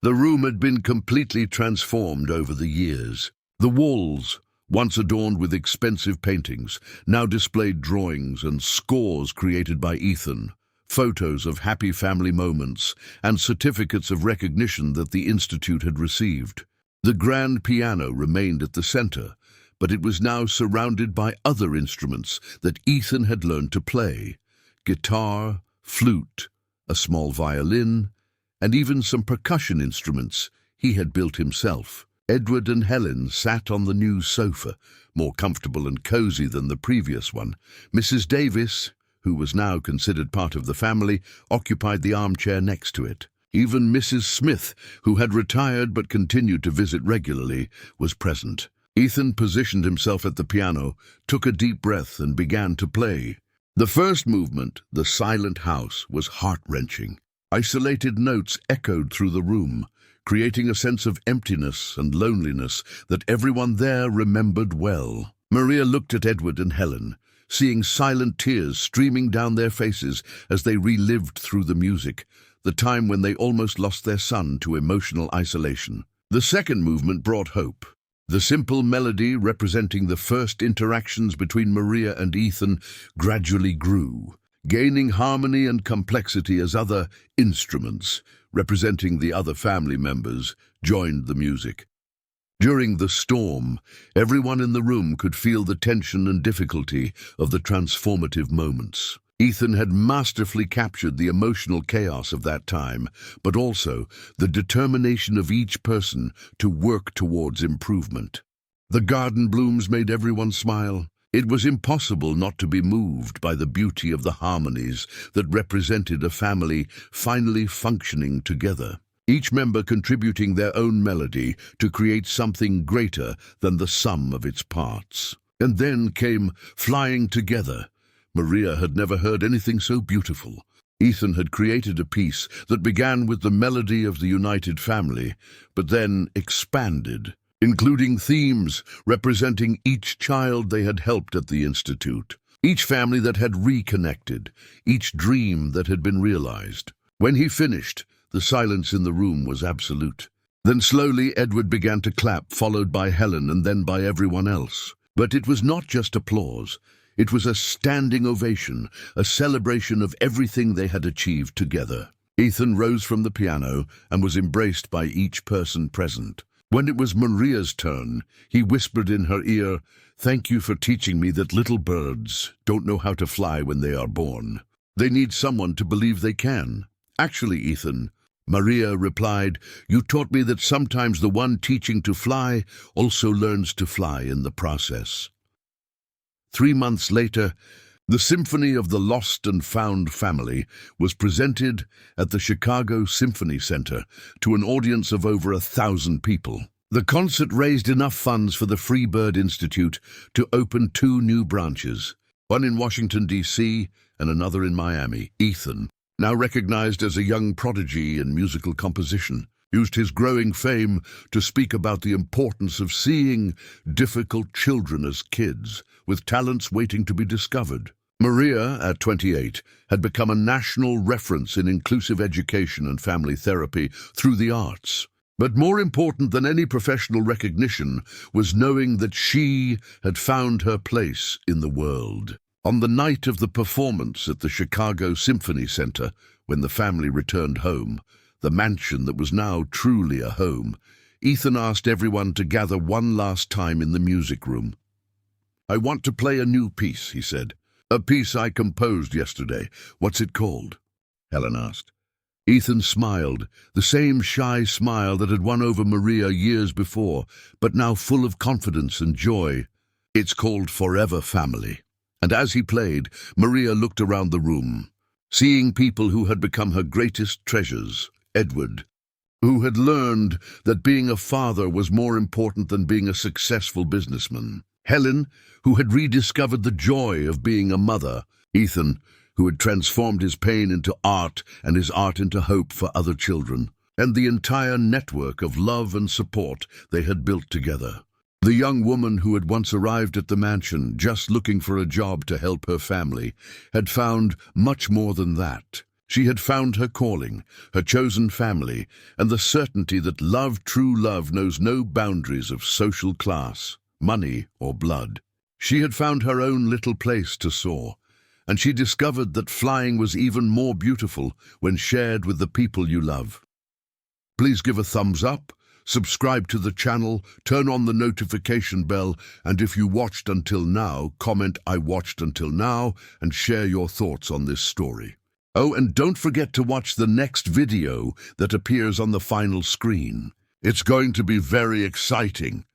The room had been completely transformed over the years. The walls, once adorned with expensive paintings, now displayed drawings and scores created by Ethan, photos of happy family moments, and certificates of recognition that the Institute had received. The grand piano remained at the center, but it was now surrounded by other instruments that Ethan had learned to play: guitar, flute, a small violin, and even some percussion instruments he had built himself. Edward and Helen sat on the new sofa, more comfortable and cozy than the previous one. Mrs. Davis, who was now considered part of the family, occupied the armchair next to it. Even Mrs. Smith, who had retired but continued to visit regularly, was present. Ethan positioned himself at the piano, took a deep breath, and began to play. The first movement, The Silent House, was heart-wrenching. Isolated notes echoed through the room, creating a sense of emptiness and loneliness that everyone there remembered well. Maria looked at Edward and Helen, seeing silent tears streaming down their faces as they relived through the music, the time when they almost lost their son to emotional isolation. The second movement brought hope. The simple melody representing the first interactions between Maria and Ethan gradually grew, gaining harmony and complexity as other instruments, representing the other family members, joined the music. During the storm, everyone in the room could feel the tension and difficulty of the transformative moments. Ethan had masterfully captured the emotional chaos of that time, but also the determination of each person to work towards improvement. The garden blooms made everyone smile. It was impossible not to be moved by the beauty of the harmonies that represented a family finally functioning together, each member contributing their own melody to create something greater than the sum of its parts. And then came Flying Together. Maria had never heard anything so beautiful. Ethan had created a piece that began with the melody of the united family, but then expanded, including themes representing each child they had helped at the Institute, each family that had reconnected, each dream that had been realized. When he finished, the silence in the room was absolute. Then slowly Edward began to clap, followed by Helen and then by everyone else. But it was not just applause. It was a standing ovation, a celebration of everything they had achieved together. Ethan rose from the piano and was embraced by each person present. When it was Maria's turn, he whispered in her ear, "Thank you for teaching me that little birds don't know how to fly when they are born. They need someone to believe they can." "Actually, Ethan," Maria replied, "you taught me that sometimes the one teaching to fly also learns to fly in the process." 3 months later, the Symphony of the Lost and Found Family was presented at the Chicago Symphony Center to an audience of over 1,000 people. The concert raised enough funds for the Freebird Institute to open 2 new branches, one in Washington, D.C., and another in Miami. Ethan, now recognized as a young prodigy in musical composition, used his growing fame to speak about the importance of seeing difficult children as kids, with talents waiting to be discovered. Maria, at 28, had become a national reference in inclusive education and family therapy through the arts. But more important than any professional recognition was knowing that she had found her place in the world. On the night of the performance at the Chicago Symphony Center, when the family returned home, the mansion that was now truly a home, Ethan asked everyone to gather one last time in the music room. "I want to play a new piece," he said. "A piece I composed yesterday. What's it called?" Helen asked. Ethan smiled, the same shy smile that had won over Maria years before, but now full of confidence and joy. "It's called Forever Family." And as he played, Maria looked around the room, seeing people who had become her greatest treasures. Edward, who had learned that being a father was more important than being a successful businessman. Helen, who had rediscovered the joy of being a mother. Ethan, who had transformed his pain into art and his art into hope for other children. And the entire network of love and support they had built together. The young woman who had once arrived at the mansion just looking for a job to help her family had found much more than that. She had found her calling, her chosen family, and the certainty that love, true love, knows no boundaries of social class, money, or blood. She had found her own little place to soar, and she discovered that flying was even more beautiful when shared with the people you love. Please give a thumbs up, subscribe to the channel, turn on the notification bell, and if you watched until now, comment "I watched until now" and share your thoughts on this story. Oh, and don't forget to watch the next video that appears on the final screen. It's going to be very exciting.